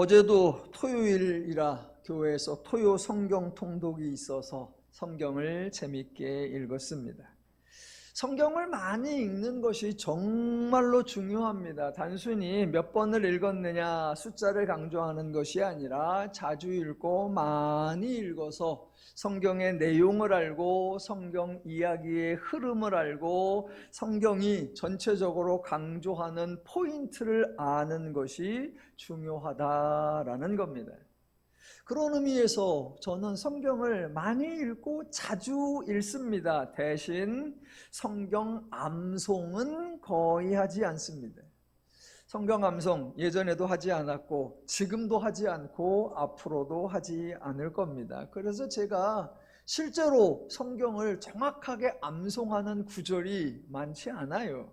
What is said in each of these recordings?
어제도 토요일이라 교회에서 토요 성경 통독이 있어서 성경을 재밌게 읽었습니다. 성경을 많이 읽는 것이 정말로 중요합니다. 단순히 몇 번을 읽었느냐 숫자를 강조하는 것이 아니라 자주 읽고 많이 읽어서 성경의 내용을 알고 성경 이야기의 흐름을 알고 성경이 전체적으로 강조하는 포인트를 아는 것이 중요하다라는 겁니다. 그런 의미에서 저는 성경을 많이 읽고 자주 읽습니다. 대신 성경 암송은 거의 하지 않습니다. 성경 암송 예전에도 하지 않았고 지금도 하지 않고 앞으로도 하지 않을 겁니다. 그래서 제가 실제로 성경을 정확하게 암송하는 구절이 많지 않아요.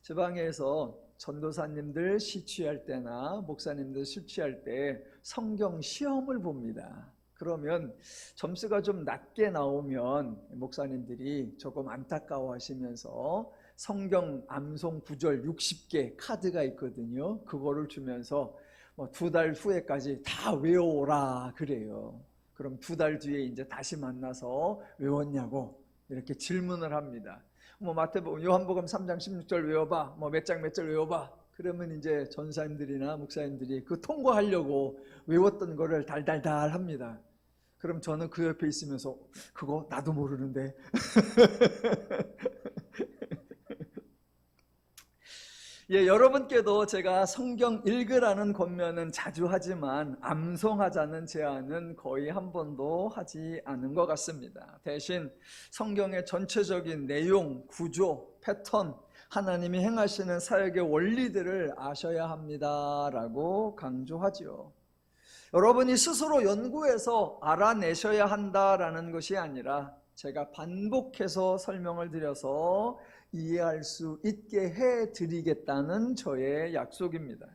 제 방에서 전도사님들 시취할 때나 목사님들 시취할 때 성경 시험을 봅니다. 그러면 점수가 좀 낮게 나오면 목사님들이 조금 안타까워하시면서 성경 암송 구절 60개 카드가 있거든요. 그거를 주면서 2달 후에까지 다 외워오라 그래요. 그럼 2달 뒤에 이제 다시 만나서 외웠냐고 이렇게 질문을 합니다. 요한복음 3장 16절 외워봐. 몇 장 외워봐. 그러면 이제 전사님들이나 목사님들이 그 통과하려고 외웠던 거를 달달달 합니다. 그럼 저는 그 옆에 있으면서 그거 나도 모르는데. 예, 여러분께도 제가 성경 읽으라는 권면은 자주 하지만 암송하자는 제안은 거의 한 번도 하지 않은 것 같습니다. 대신 성경의 전체적인 내용, 구조, 패턴, 하나님이 행하시는 사역의 원리들을 아셔야 합니다라고 강조하죠. 여러분이 스스로 연구해서 알아내셔야 한다라는 것이 아니라 제가 반복해서 설명을 드려서 이해할 수 있게 해드리겠다는 저의 약속입니다.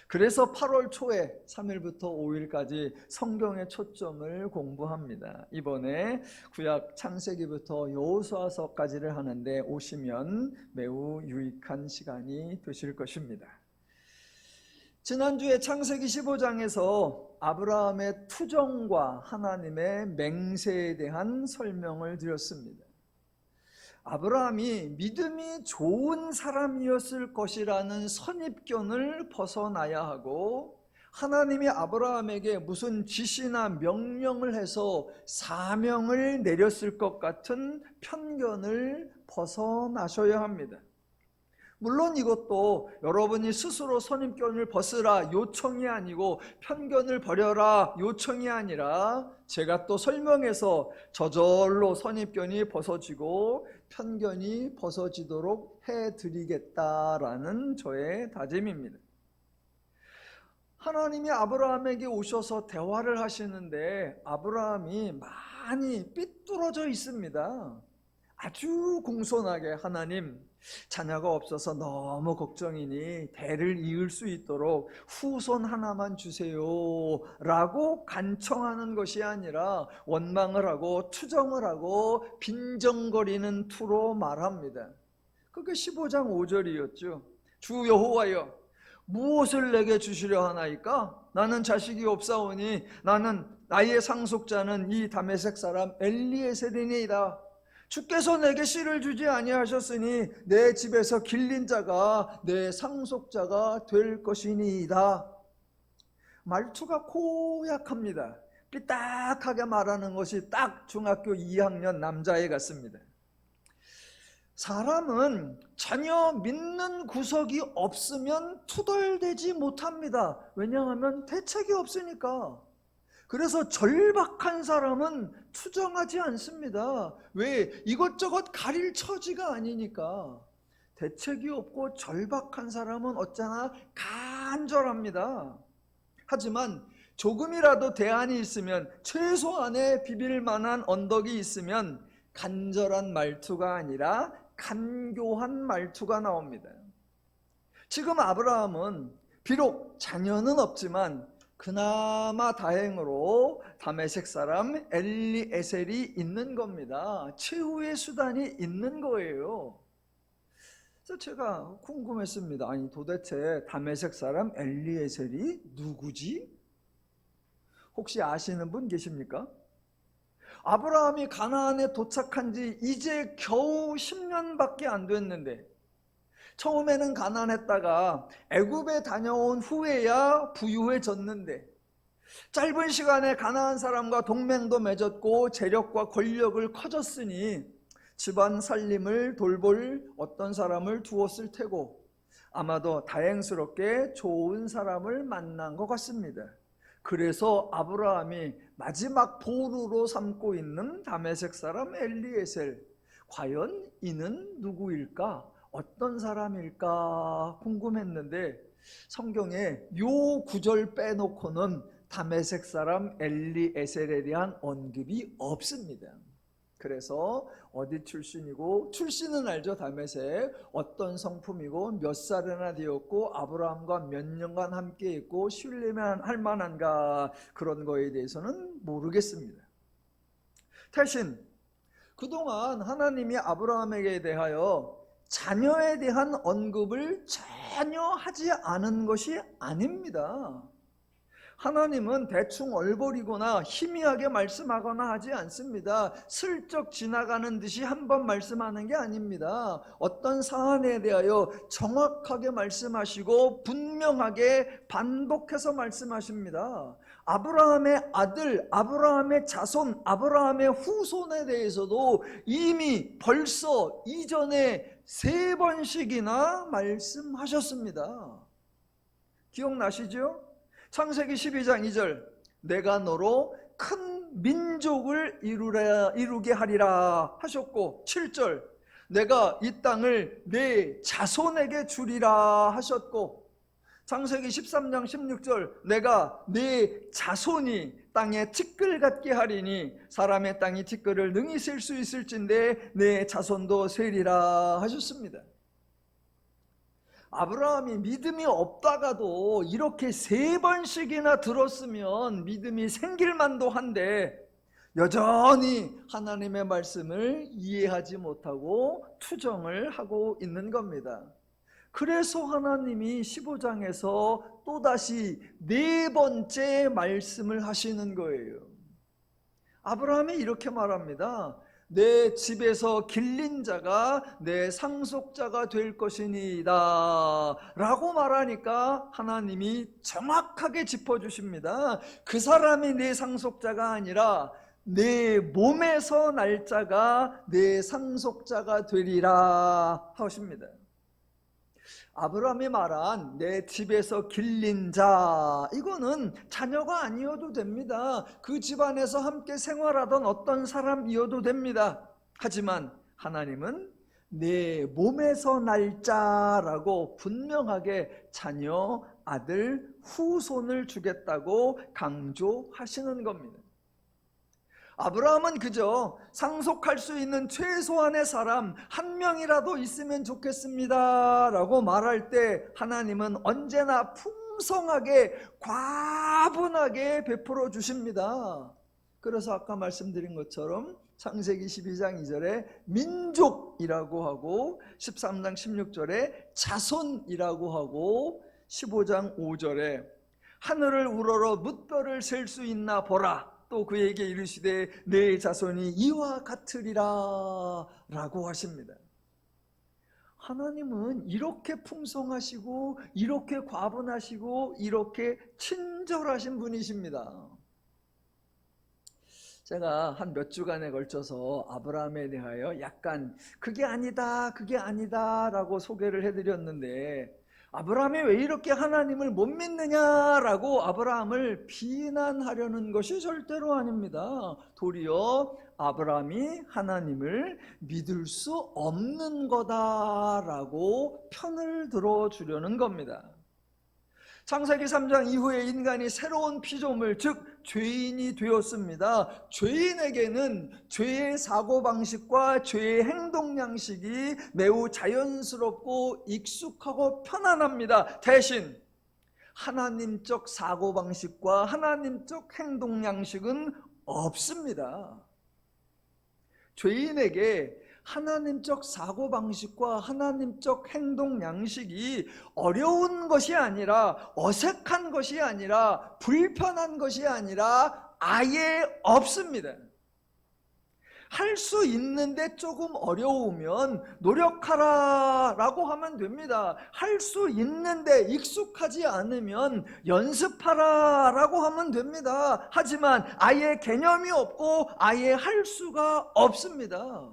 그래서 8월 초에 3일부터 5일까지 성경의 초점을 공부합니다. 이번에 구약 창세기부터 여호수아서까지를 하는데 오시면 매우 유익한 시간이 되실 것입니다. 지난주에 창세기 15장에서 아브라함의 투정과 하나님의 맹세에 대한 설명을 드렸습니다. 아브라함이 믿음이 좋은 사람이었을 것이라는 선입견을 벗어나야 하고 하나님이 아브라함에게 무슨 지시나 명령을 해서 사명을 내렸을 것 같은 편견을 벗어나셔야 합니다. 물론 이것도 여러분이 스스로 선입견을 벗으라 요청이 아니고 편견을 버려라 요청이 아니라 제가 또 설명해서 저절로 선입견이 벗어지고 편견이 벗어지도록 해드리겠다라는 저의 다짐입니다. 하나님이 아브라함에게 오셔서 대화를 하시는데 아브라함이 많이 삐뚤어져 있습니다. 아주 공손하게 하나님 자녀가 없어서 너무 걱정이니 대를 이을 수 있도록 후손 하나만 주세요 라고 간청하는 것이 아니라 원망을 하고 투정을 하고 빈정거리는 투로 말합니다. 그게 15장 5절이었죠. 주 여호와여 무엇을 내게 주시려 하나이까? 나는 자식이 없사오니 나는 나의 상속자는 이 다메섹 사람 엘리에셀이니이다. 주께서 내게 씨를 주지 아니하셨으니 내 집에서 길린 자가 내 상속자가 될 것이니이다. 말투가 고약합니다. 삐딱하게 말하는 것이 딱 중학교 2학년 남자애 같습니다. 사람은 전혀 믿는 구석이 없으면 투덜대지 못합니다. 왜냐하면 대책이 없으니까. 그래서 절박한 사람은 투정하지 않습니다. 왜? 이것저것 가릴 처지가 아니니까. 대책이 없고 절박한 사람은 어쩌나 간절합니다. 하지만 조금이라도 대안이 있으면 최소한의 비빌 만한 언덕이 있으면 간절한 말투가 아니라 간교한 말투가 나옵니다. 지금 아브라함은 비록 자녀는 없지만 그나마 다행으로 다메섹 사람 엘리에셀이 있는 겁니다. 최후의 수단이 있는 거예요. 제가 궁금했습니다. 아니 도대체 다메섹 사람 엘리에셀이 누구지? 혹시 아시는 분 계십니까? 아브라함이 가나안에 도착한 지 이제 겨우 10년밖에 안 됐는데, 처음에는 가난했다가 애굽에 다녀온 후에야 부유해졌는데, 짧은 시간에 가나안 사람과 동맹도 맺었고 재력과 권력을 커졌으니 집안 살림을 돌볼 어떤 사람을 두었을 테고, 아마도 다행스럽게 좋은 사람을 만난 것 같습니다. 그래서 아브라함이 마지막 보루로 삼고 있는 다메섹 사람 엘리에셀, 과연 이는 누구일까? 어떤 사람일까 궁금했는데, 성경에 요 구절 빼놓고는 다메섹 사람 엘리에셀에 대한 언급이 없습니다. 그래서 어디 출신이고, 출신은 알죠. 다메섹 어떤 성품이고 몇 살이나 되었고 아브라함과 몇 년간 함께 있고 신뢰만 할 만한가, 그런 거에 대해서는 모르겠습니다. 대신 그동안 하나님이 아브라함에게 대하여 자녀에 대한 언급을 전혀 하지 않은 것이 아닙니다. 하나님은 대충 얼버리거나 희미하게 말씀하거나 하지 않습니다. 슬쩍 지나가는 듯이 한번 말씀하는 게 아닙니다. 어떤 사안에 대하여 정확하게 말씀하시고 분명하게 반복해서 말씀하십니다. 아브라함의 아들, 아브라함의 자손, 아브라함의 후손에 대해서도 이미 벌써 이전에 3번씩이나 말씀하셨습니다. 기억나시죠? 창세기 12장 2절, 내가 너로 큰 민족을 이루게 하리라 하셨고, 7절, 내가 이 땅을 내 자손에게 주리라 하셨고, 창세기 13장 16절, 내가 내 자손이 땅에 티끌 같게 하리니 사람의 땅이 티끌을 능히 셀 수 있을진데 내 자손도 세리라 하셨습니다. 아브라함이 믿음이 없다가도 이렇게 3번씩이나 들었으면 믿음이 생길 만도 한데, 여전히 하나님의 말씀을 이해하지 못하고 투정을 하고 있는 겁니다. 그래서 하나님이 15장에서 또다시 4번째 말씀을 하시는 거예요. 아브라함이 이렇게 말합니다. 내 집에서 길린 자가 내 상속자가 될 것이니이다 라고 말하니까 하나님이 정확하게 짚어주십니다. 그 사람이 내 상속자가 아니라 내 몸에서 날 자가 내 상속자가 되리라 하십니다. 아브라함이 말한 내 집에서 길린 자, 이거는 자녀가 아니어도 됩니다. 그 집안에서 함께 생활하던 어떤 사람이어도 됩니다. 하지만 하나님은 내 몸에서 날 자라고 분명하게 자녀, 아들, 후손을 주겠다고 강조하시는 겁니다. 아브라함은 그저 상속할 수 있는 최소한의 사람 1명이라도 있으면 좋겠습니다 라고 말할 때 하나님은 언제나 풍성하게 과분하게 베풀어 주십니다. 그래서 아까 말씀드린 것처럼 창세기 12장 2절에 민족이라고 하고 13장 16절에 자손이라고 하고 15장 5절에 하늘을 우러러 뭇별을 셀 수 있나 보라, 또 그에게 이르시되 내 자손이 이와 같으리라 라고 하십니다. 하나님은 이렇게 풍성하시고 이렇게 과분하시고 이렇게 친절하신 분이십니다. 제가 한 몇 주간에 걸쳐서 아브라함에 대하여 약간 그게 아니다 라고 소개를 해드렸는데, 아브라함이 왜 이렇게 하나님을 못 믿느냐라고 아브라함을 비난하려는 것이 절대로 아닙니다. 도리어 아브라함이 하나님을 믿을 수 없는 거다라고 편을 들어주려는 겁니다. 창세기 3장 이후에 인간이 새로운 피조물, 즉 죄인이 되었습니다. 죄인에게는 죄의 사고방식과 죄의 행동 양식이 매우 자연스럽고 익숙하고 편안합니다. 대신 하나님적 사고방식과 하나님적 행동 양식은 없습니다. 죄인에게 하나님적 사고방식과 하나님적 행동 양식이 어려운 것이 아니라, 어색한 것이 아니라, 불편한 것이 아니라 아예 없습니다. 할 수 있는데 조금 어려우면 노력하라 라고 하면 됩니다. 할 수 있는데 익숙하지 않으면 연습하라 라고 하면 됩니다. 하지만 아예 개념이 없고 아예 할 수가 없습니다.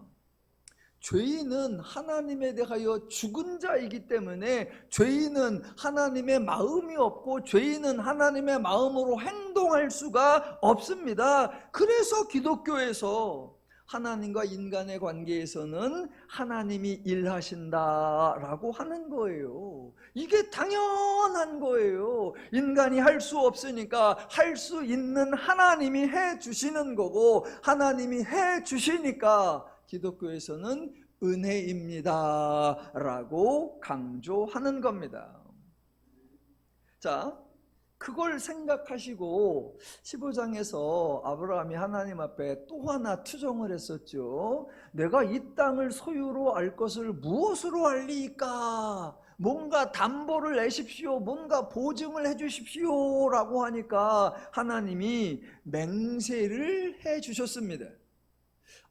죄인은 하나님에 대하여 죽은 자이기 때문에 죄인은 하나님의 마음이 없고 죄인은 하나님의 마음으로 행동할 수가 없습니다. 그래서 기독교에서 하나님과 인간의 관계에서는 하나님이 일하신다라고 하는 거예요. 이게 당연한 거예요. 인간이 할 수 없으니까 할 수 있는 하나님이 해 주시는 거고, 하나님이 해 주시니까 기독교에서는 은혜입니다 라고 강조하는 겁니다. 자, 그걸 생각하시고 15장에서 아브라함이 하나님 앞에 또 하나 투정을 했었죠. 내가 이 땅을 소유로 알 것을 무엇으로 알리이까? 뭔가 담보를 내십시오, 뭔가 보증을 해주십시오 라고 하니까 하나님이 맹세를 해주셨습니다.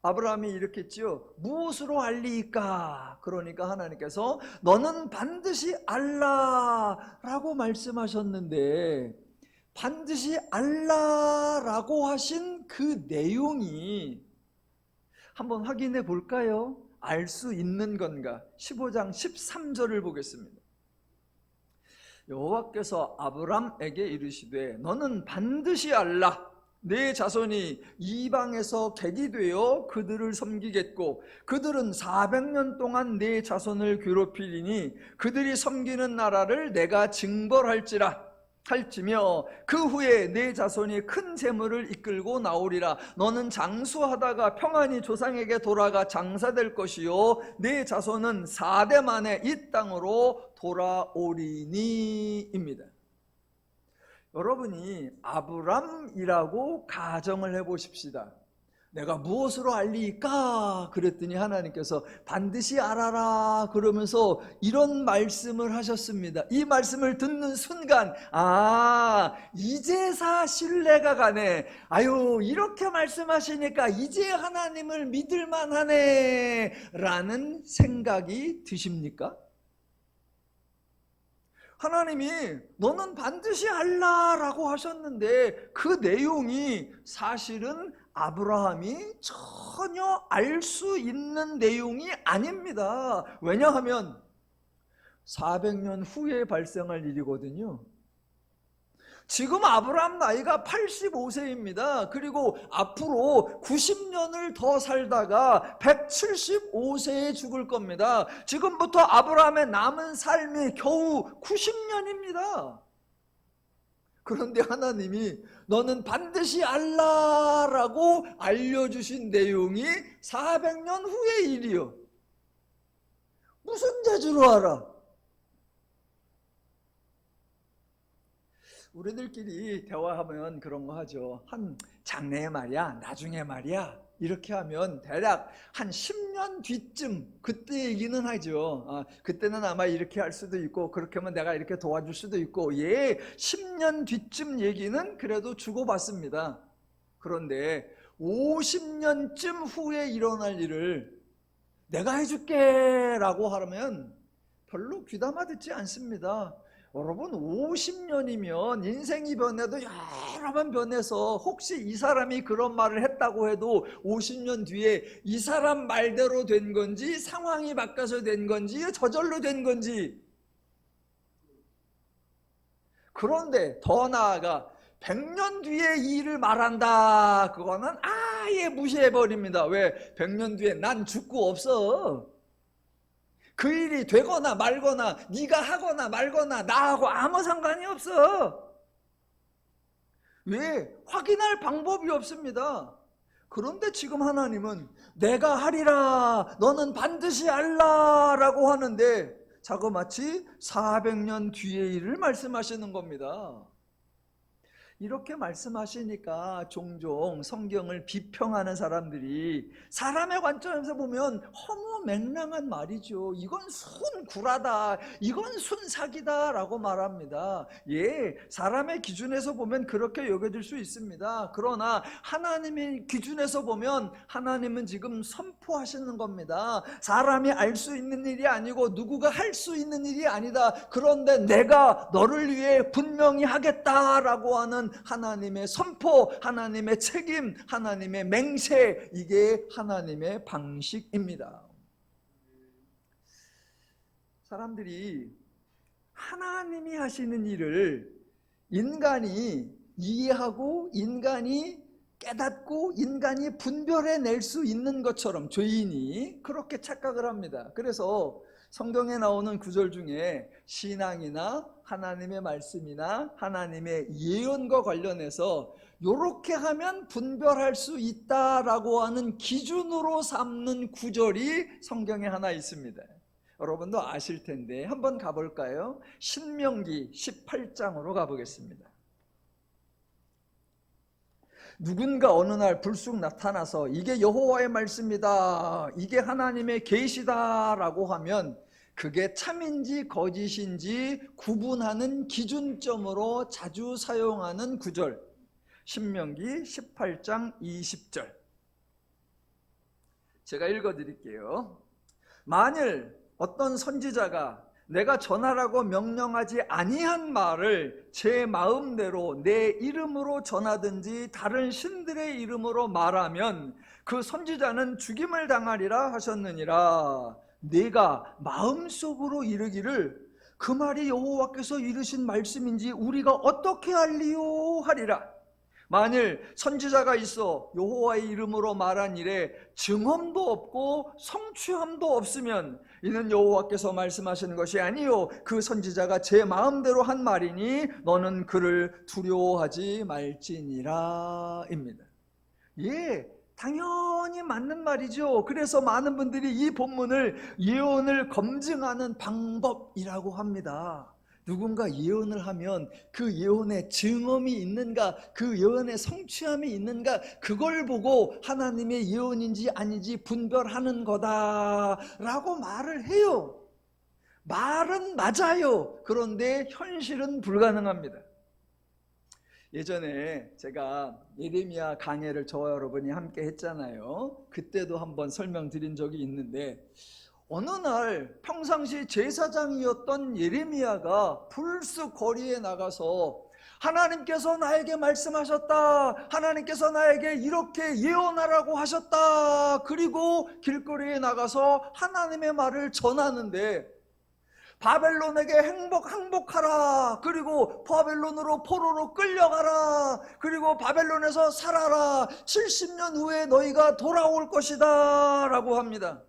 아브라함이 이렇게 했지요. 무엇으로 알리이까? 그러니까 하나님께서 너는 반드시 알라라고 말씀하셨는데, 반드시 알라라고 하신 그 내용이 한번 확인해 볼까요? 알 수 있는 건가? 15장 13절을 보겠습니다. 여호와께서 아브람에게 이르시되 너는 반드시 알라. 내 자손이 이방에서 객이 되어 그들을 섬기겠고 그들은 400년 동안 내 자손을 괴롭히리니 그들이 섬기는 나라를 내가 징벌할지며 그 후에 내 자손이 큰 재물을 이끌고 나오리라. 너는 장수하다가 평안히 조상에게 돌아가 장사될 것이요 내 자손은 4대 만에 이 땅으로 돌아오리니입니다. 여러분이 아브람이라고 가정을 해보십시다. 내가 무엇으로 알리까? 그랬더니 하나님께서 반드시 알아라 그러면서 이런 말씀을 하셨습니다. 이 말씀을 듣는 순간 이제사 신뢰가 가네. 아유, 이렇게 말씀하시니까 이제 하나님을 믿을 만하네 라는 생각이 드십니까? 하나님이 너는 반드시 알라라고 하셨는데 그 내용이 사실은 아브라함이 전혀 알 수 있는 내용이 아닙니다. 왜냐하면 400년 후에 발생할 일이거든요. 지금 아브라함 나이가 85세입니다. 그리고 앞으로 90년을 더 살다가 175세에 죽을 겁니다. 지금부터 아브라함의 남은 삶이 겨우 90년입니다. 그런데 하나님이 너는 반드시 알라라고 알려주신 내용이 400년 후의 일이요. 무슨 재주로 알아? 우리들끼리 대화하면 그런 거 하죠. 한 장래에 말이야, 나중에 말이야, 이렇게 하면 대략 한 10년 뒤쯤 그때 얘기는 하죠. 그때는 아마 이렇게 할 수도 있고 그렇게 하면 내가 이렇게 도와줄 수도 있고 10년 뒤쯤 얘기는 그래도 주고받습니다. 그런데 50년쯤 후에 일어날 일을 내가 해줄게 라고 하면 별로 귀담아 듣지 않습니다. 여러분, 50년이면 인생이 변해도 여러 번 변해서 혹시 이 사람이 그런 말을 했다고 해도 50년 뒤에 이 사람 말대로 된 건지 상황이 바뀌어서 된 건지 저절로 된 건지. 그런데 더 나아가 100년 뒤에 이 일을 말한다, 그거는 아예 무시해버립니다. 왜? 100년 뒤에 난 죽고 없어. 그 일이 되거나 말거나 네가 하거나 말거나 나하고 아무 상관이 없어. 왜? 확인할 방법이 없습니다. 그런데 지금 하나님은 내가 하리라, 너는 반드시 알라라고 하는데 자그마치 400년 뒤의 일을 말씀하시는 겁니다. 이렇게 말씀하시니까 종종 성경을 비평하는 사람들이 사람의 관점에서 보면 허무맹랑한 말이죠. 이건 순구라다, 이건 순사기다 라고 말합니다. 예, 사람의 기준에서 보면 그렇게 여겨질 수 있습니다. 그러나 하나님의 기준에서 보면 하나님은 지금 선포하시는 겁니다. 사람이 알 수 있는 일이 아니고 누구가 할 수 있는 일이 아니다. 그런데 내가 너를 위해 분명히 하겠다라고 하는 하나님의 선포, 하나님의 책임, 하나님의 맹세, 이게 하나님의 방식입니다. 사람들이 하나님이 하시는 일을 인간이 이해하고 인간이 깨닫고 인간이 분별해낼 수 있는 것처럼 죄인이 그렇게 착각을 합니다. 그래서 성경에 나오는 구절 중에 신앙이나 하나님의 말씀이나 하나님의 예언과 관련해서 이렇게 하면 분별할 수 있다라고 하는 기준으로 삼는 구절이 성경에 하나 있습니다. 여러분도 아실 텐데 한번 가볼까요? 신명기 18장으로 가보겠습니다. 누군가 어느 날 불쑥 나타나서 이게 여호와의 말씀이다, 이게 하나님의 계시다 라고 하면 그게 참인지 거짓인지 구분하는 기준점으로 자주 사용하는 구절, 신명기 18장 20절. 제가 읽어드릴게요. 만일 어떤 선지자가 내가 전하라고 명령하지 아니한 말을 제 마음대로 내 이름으로 전하든지 다른 신들의 이름으로 말하면 그 선지자는 죽임을 당하리라 하셨느니라. 내가 마음속으로 이르기를 그 말이 여호와께서 이르신 말씀인지 우리가 어떻게 알리요 하리라. 만일 선지자가 있어 여호와의 이름으로 말한 일에 증언도 없고 성취함도 없으면 이는 여호와께서 말씀하시는 것이 아니요 그 선지자가 제 마음대로 한 말이니 너는 그를 두려워하지 말지니라 입니다. 예, 당연히 맞는 말이죠. 그래서 많은 분들이 이 본문을 예언을 검증하는 방법이라고 합니다. 누군가 예언을 하면 그 예언에 증언이 있는가, 그 예언의 성취함이 있는가, 그걸 보고 하나님의 예언인지 아닌지 분별하는 거다라고 말을 해요. 말은 맞아요. 그런데 현실은 불가능합니다. 예전에 제가 예레미야 강해를 저와 여러분이 함께 했잖아요. 그때도 한번 설명드린 적이 있는데 어느 날 평상시 제사장이었던 예레미야가 불쑥 거리에 나가서 하나님께서 나에게 말씀하셨다, 하나님께서 나에게 이렇게 예언하라고 하셨다, 그리고 길거리에 나가서 하나님의 말을 전하는데 바벨론에게 항복하라, 그리고 바벨론으로 포로로 끌려가라, 그리고 바벨론에서 살아라, 70년 후에 너희가 돌아올 것이다 라고 합니다.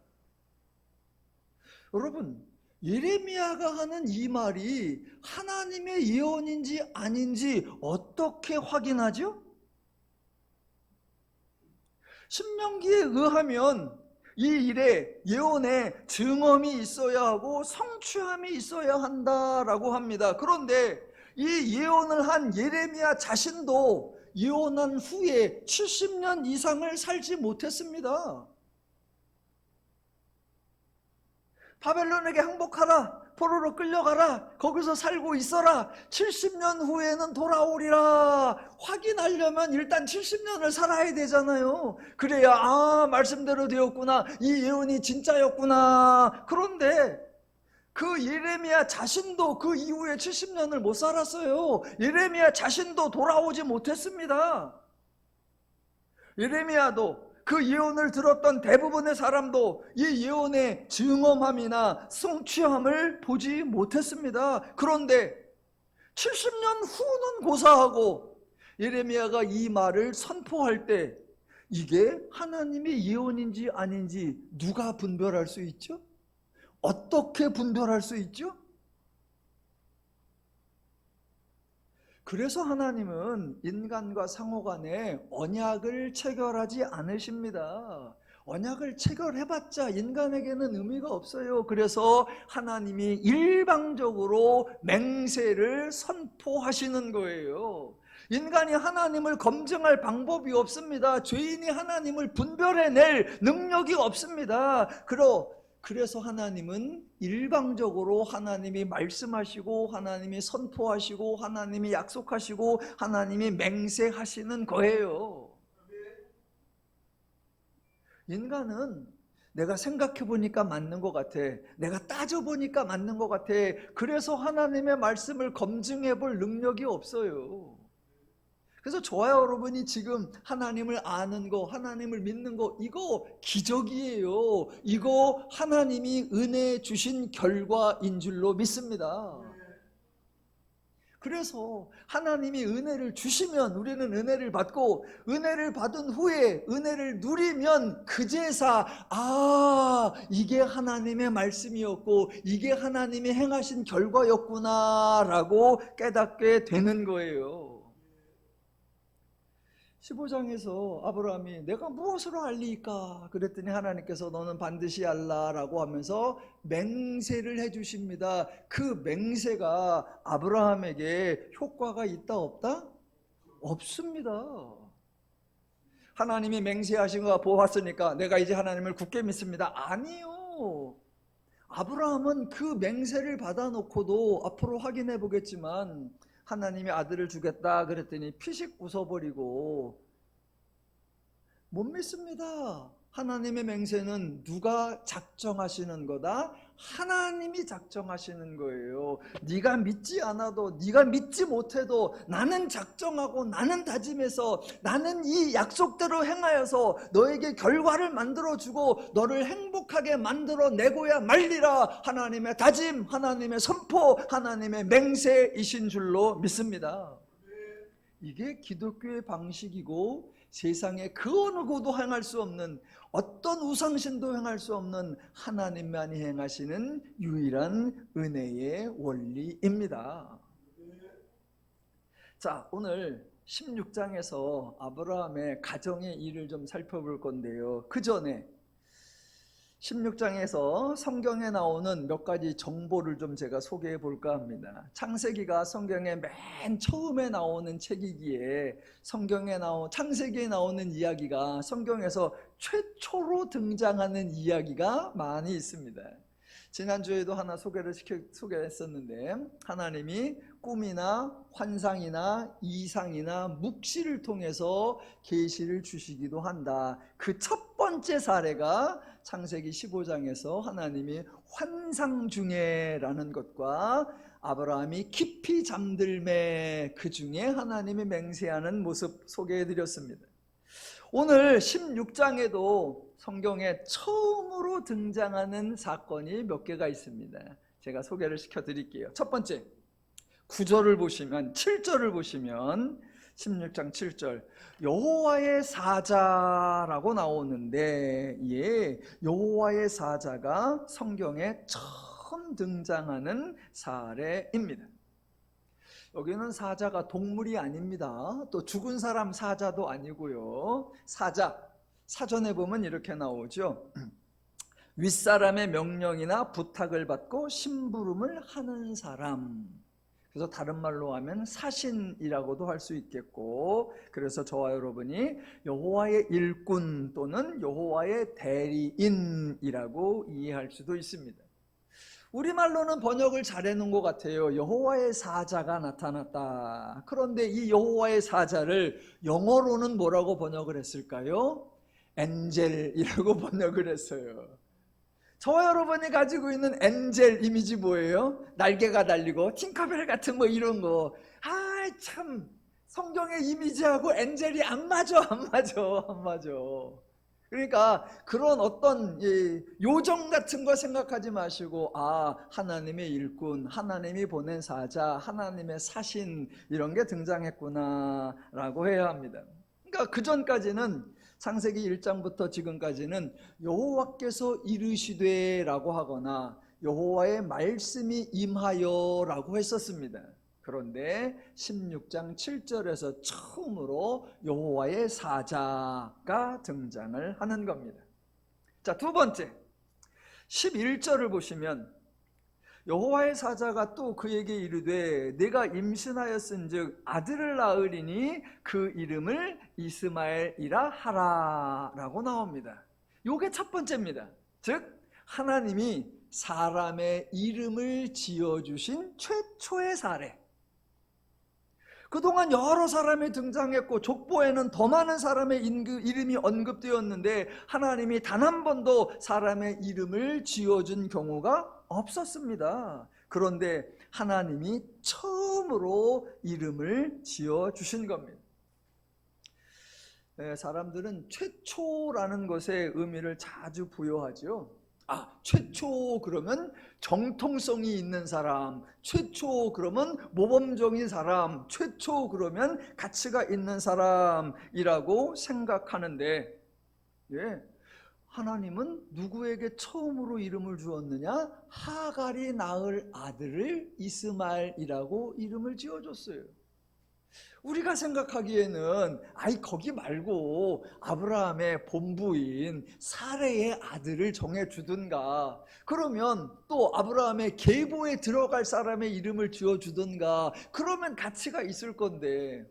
여러분, 예레미야가 하는 이 말이 하나님의 예언인지 아닌지 어떻게 확인하죠? 신명기에 의하면 이 일에 예언에 증언이 있어야 하고 성취함이 있어야 한다라고 합니다. 그런데 이 예언을 한 예레미야 자신도 예언한 후에 70년 이상을 살지 못했습니다. 바벨론에게 항복하라, 포로로 끌려가라, 거기서 살고 있어라, 70년 후에는 돌아오리라 확인하려면 일단 70년을 살아야 되잖아요. 그래야 말씀대로 되었구나, 이 예언이 진짜였구나. 그런데 그 예레미야 자신도 그 이후에 70년을 못 살았어요. 예레미야 자신도 돌아오지 못했습니다. 예레미야도 그 예언을 들었던 대부분의 사람도 이 예언의 증언함이나 성취함을 보지 못했습니다. 그런데 70년 후는 고사하고 예레미야가 이 말을 선포할 때 이게 하나님의 예언인지 아닌지 누가 분별할 수 있죠? 어떻게 분별할 수 있죠? 그래서 하나님은 인간과 상호간에 언약을 체결하지 않으십니다. 언약을 체결해봤자 인간에게는 의미가 없어요. 그래서 하나님이 일방적으로 맹세를 선포하시는 거예요. 인간이 하나님을 검증할 방법이 없습니다. 죄인이 하나님을 분별해낼 능력이 없습니다. 그래서 하나님은 일방적으로 하나님이 말씀하시고 하나님이 선포하시고 하나님이 약속하시고 하나님이 맹세하시는 거예요. 인간은 내가 생각해 보니까 맞는 것 같아, 내가 따져 보니까 맞는 것 같아, 그래서 하나님의 말씀을 검증해 볼 능력이 없어요. 그래서 저와 여러분이 지금 하나님을 아는 거, 하나님을 믿는 거, 이거 기적이에요. 이거 하나님이 은혜 주신 결과인 줄로 믿습니다. 그래서 하나님이 은혜를 주시면 우리는 은혜를 받고, 은혜를 받은 후에 은혜를 누리면 그제서 이게 하나님의 말씀이었고 이게 하나님이 행하신 결과였구나 라고 깨닫게 되는 거예요. 15장에서 아브라함이 내가 무엇으로 알리까? 그랬더니 하나님께서 너는 반드시 알라라고 하면서 맹세를 해주십니다. 그 맹세가 아브라함에게 효과가 있다 없다? 없습니다. 하나님이 맹세하신 거 보았으니까 내가 이제 하나님을 굳게 믿습니다. 아니요. 아브라함은 그 맹세를 받아놓고도 앞으로 확인해 보겠지만 하나님이 아들을 주겠다 그랬더니 피식 웃어버리고 못 믿습니다. 하나님의 맹세는 누가 작정하시는 거다? 하나님이 작정하시는 거예요. 네가 믿지 않아도, 네가 믿지 못해도 나는 작정하고 나는 다짐해서 나는 이 약속대로 행하여서 너에게 결과를 만들어주고 너를 행복하게 만들어내고야 말리라. 하나님의 다짐, 하나님의 선포, 하나님의 맹세이신 줄로 믿습니다. 이게 기독교의 방식이고 세상에 그 어느 곳도 행할 수 없는, 어떤 우상신도 행할 수 없는 하나님만이 행하시는 유일한 은혜의 원리입니다. 자, 오늘 16장에서 아브라함의 가정의 일을 좀 살펴볼 건데요. 그 전에 16장에서 성경에 나오는 몇 가지 정보를 좀 제가 소개해 볼까 합니다. 창세기가 성경의 맨 처음에 나오는 책이기에 창세기에 나오는 이야기가 성경에서 최초로 등장하는 이야기가 많이 있습니다. 지난주에도 하나 소개했었는데 하나님이 꿈이나 환상이나 이상이나 묵시를 통해서 계시를 주시기도 한다. 그 첫 번째 사례가 창세기 15장에서 하나님이 환상 중에라는 것과 아브라함이 깊이 잠들매 그 중에 하나님이 맹세하는 모습 소개해드렸습니다. 오늘 16장에도 성경에 처음으로 등장하는 사건이 몇 개가 있습니다. 제가 소개를 시켜드릴게요. 첫 번째, 9절을 보시면 7절을 보시면 16장 7절 여호와의 사자라고 나오는데 여호와의 사자가 성경에 처음 등장하는 사례입니다. 여기는 사자가 동물이 아닙니다. 또 죽은 사람 사자도 아니고요. 사전에 보면 이렇게 나오죠. 윗사람의 명령이나 부탁을 받고 심부름을 하는 사람. 그래서 다른 말로 하면 사신이라고도 할 수 있겠고, 그래서 저와 여러분이 여호와의 일꾼 또는 여호와의 대리인이라고 이해할 수도 있습니다. 우리말로는 번역을 잘 해놓은 것 같아요. 여호와의 사자가 나타났다. 그런데 이 여호와의 사자를 영어로는 뭐라고 번역을 했을까요? 엔젤이라고 번역을 했어요. 저와 여러분이 가지고 있는 엔젤 이미지 뭐예요? 날개가 달리고 팅커벨 같은 뭐 이런 거. 참 성경의 이미지하고 엔젤이 안 맞아. 그러니까 그런 어떤 요정 같은 거 생각하지 마시고 하나님의 일꾼, 하나님이 보낸 사자, 하나님의 사신 이런 게 등장했구나 라고 해야 합니다. 그러니까 그 전까지는 창세기 1장부터 지금까지는 여호와께서 이르시되 라고 하거나 여호와의 말씀이 임하여 라고 했었습니다. 그런데 16장 7절에서 처음으로 여호와의 사자가 등장을 하는 겁니다. 자, 두 번째 11절을 보시면 여호와의 사자가 또 그에게 이르되 내가 임신하였은즉 아들을 낳으리니 그 이름을 이스마엘이라 하라 라고 나옵니다. 요게 첫 번째입니다. 즉 하나님이 사람의 이름을 지어주신 최초의 사례. 그동안 여러 사람이 등장했고 족보에는 더 많은 사람의 이름이 언급되었는데 하나님이 단 한 번도 사람의 이름을 지어준 경우가 없었습니다. 그런데 하나님이 처음으로 이름을 지어주신 겁니다. 사람들은 최초라는 것에 의미를 자주 부여하죠. 최초 그러면 정통성이 있는 사람, 최초 그러면 모범적인 사람, 최초 그러면 가치가 있는 사람이라고 생각하는데, 하나님은 누구에게 처음으로 이름을 주었느냐? 하갈이 낳을 아들을 이스마엘이라고 이름을 지어줬어요. 우리가 생각하기에는 거기 말고 아브라함의 본부인 사레의 아들을 정해주든가, 그러면 또 아브라함의 계보에 들어갈 사람의 이름을 지어주든가, 그러면 가치가 있을 건데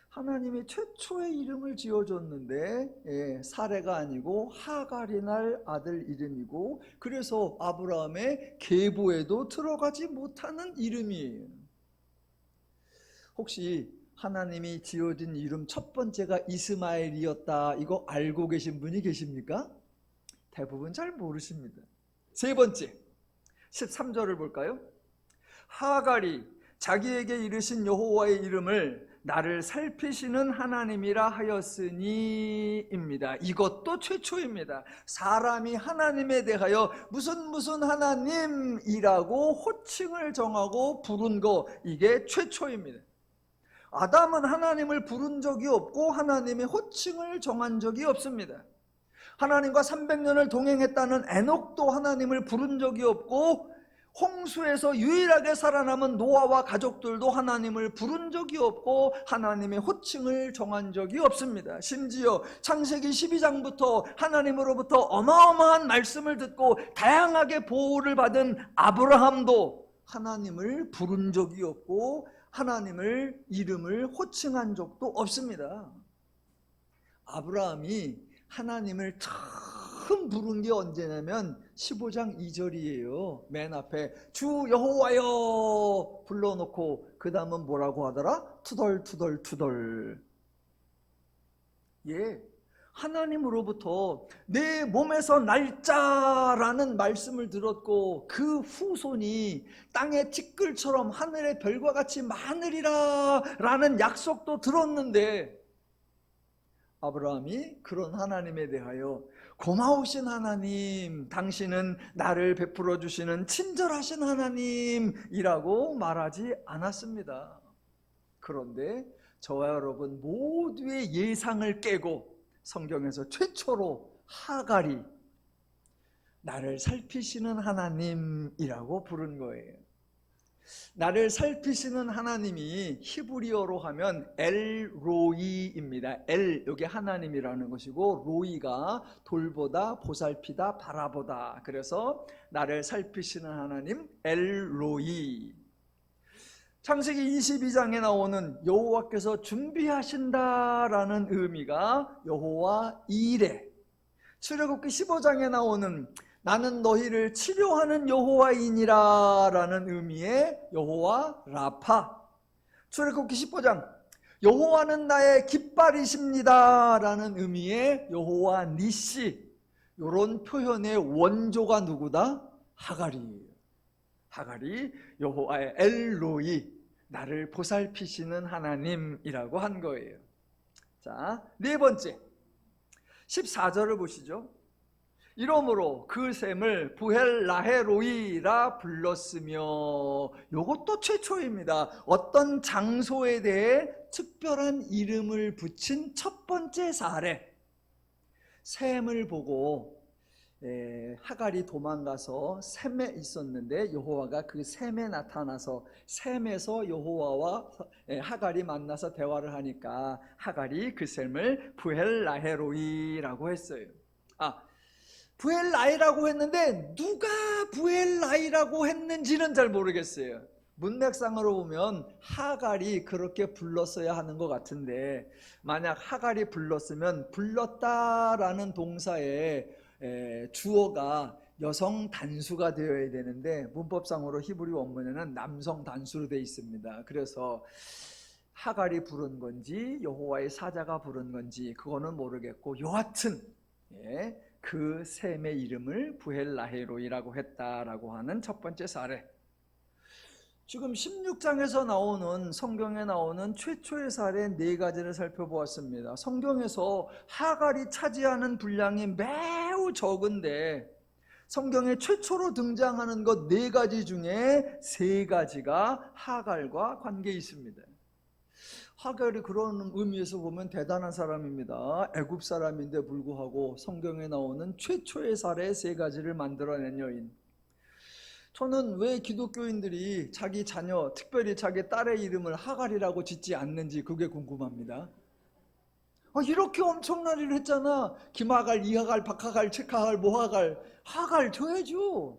하나님이 최초의 이름을 지어줬는데 사레가 아니고 하갈이 낳을 아들 이름이고, 그래서 아브라함의 계보에도 들어가지 못하는 이름이에요. 혹시 하나님이 지어준 이름 첫 번째가 이스마엘이었다, 이거 알고 계신 분이 계십니까? 대부분 잘 모르십니다. 세 번째, 13절을 볼까요? 하갈이 자기에게 이르신 여호와의 이름을 나를 살피시는 하나님이라 하였으니입니다. 이것도 최초입니다. 사람이 하나님에 대하여 무슨 하나님이라고 호칭을 정하고 부른 거, 이게 최초입니다. 아담은 하나님을 부른 적이 없고 하나님의 호칭을 정한 적이 없습니다. 하나님과 300년을 동행했다는 에녹도 하나님을 부른 적이 없고, 홍수에서 유일하게 살아남은 노아와 가족들도 하나님을 부른 적이 없고 하나님의 호칭을 정한 적이 없습니다. 심지어 창세기 12장부터 하나님으로부터 어마어마한 말씀을 듣고 다양하게 보호를 받은 아브라함도 하나님을 부른 적이 없고 하나님을 이름을 호칭한 적도 없습니다. 아브라함이 하나님을 처음 부른 게 언제냐면 15장 2절이에요. 맨 앞에 주 여호와여 불러놓고 그 다음은 뭐라고 하더라? 투덜투덜투덜. 하나님으로부터 내 몸에서 날짜라는 말씀을 들었고 그 후손이 땅의 티끌처럼 하늘의 별과 같이 많으리라 라는 약속도 들었는데, 아브라함이 그런 하나님에 대하여 고마우신 하나님, 당신은 나를 베풀어 주시는 친절하신 하나님이라고 말하지 않았습니다. 그런데 저와 여러분 모두의 예상을 깨고 성경에서 최초로 하갈이 나를 살피시는 하나님이라고 부른 거예요. 나를 살피시는 하나님이 히브리어로 하면 엘로이입니다. 여기 하나님이라는 것이고, 로이가 돌보다, 보살피다, 바라보다. 그래서 나를 살피시는 하나님 엘로이. 창세기 22장에 나오는 여호와께서 준비하신다라는 의미가 여호와 이레. 출애굽기 15장에 나오는 나는 너희를 치료하는 여호와이니라 라는 의미의 여호와 라파. 출애굽기 15장 여호와는 나의 깃발이십니다 라는 의미의 여호와 니시. 이런 표현의 원조가 누구다? 하갈이에요. 하갈이 여호와의 엘로이, 나를 보살피시는 하나님이라고 한 거예요. 자, 네 번째 14절을 보시죠. 이러므로 그 셈을 부헬라헤로이라 불렀으며, 이것도 최초입니다. 어떤 장소에 대해 특별한 이름을 붙인 첫 번째 사례. 셈을 보고 하갈이 도망가서 셈에 있었는데 여호와가 그 셈에 나타나서 셈에서 여호와와 하갈이 만나서 대화를 하니까 하갈이 그 셈을 부헬라헤로이라고 했어요. 부엘라이라고 했는데 누가 부엘라이라고 했는지는 잘 모르겠어요. 문맥상으로 보면 하갈이 그렇게 불렀어야 하는 것 같은데, 만약 하갈이 불렀으면 불렀다라는 동사의 주어가 여성 단수가 되어야 되는데, 문법상으로 히브리 원문에는 남성 단수로 되어 있습니다. 그래서 하갈이 부른 건지 여호와의 사자가 부른 건지 그거는 모르겠고, 여하튼 그 셈의 이름을 부헬라헤로이라고 했다라고 하는 첫 번째 사례. 지금 16장에서 나오는, 성경에 나오는 최초의 사례 4가지를 살펴보았습니다. 성경에서 하갈이 차지하는 분량이 매우 적은데 성경에 최초로 등장하는 것 4가지 중에 3가지가 하갈과 관계 있습니다. 하갈이 그런 의미에서 보면 대단한 사람입니다. 애굽 사람인데 불구하고 성경에 나오는 최초의 사례 3가지를 만들어낸 여인. 저는 왜 기독교인들이 자기 자녀, 특별히 자기 딸의 이름을 하갈이라고 짓지 않는지 그게 궁금합니다. 이렇게 엄청난 일을 했잖아. 김하갈, 이하갈, 박하갈, 책하갈, 모하갈. 하갈 줘야죠.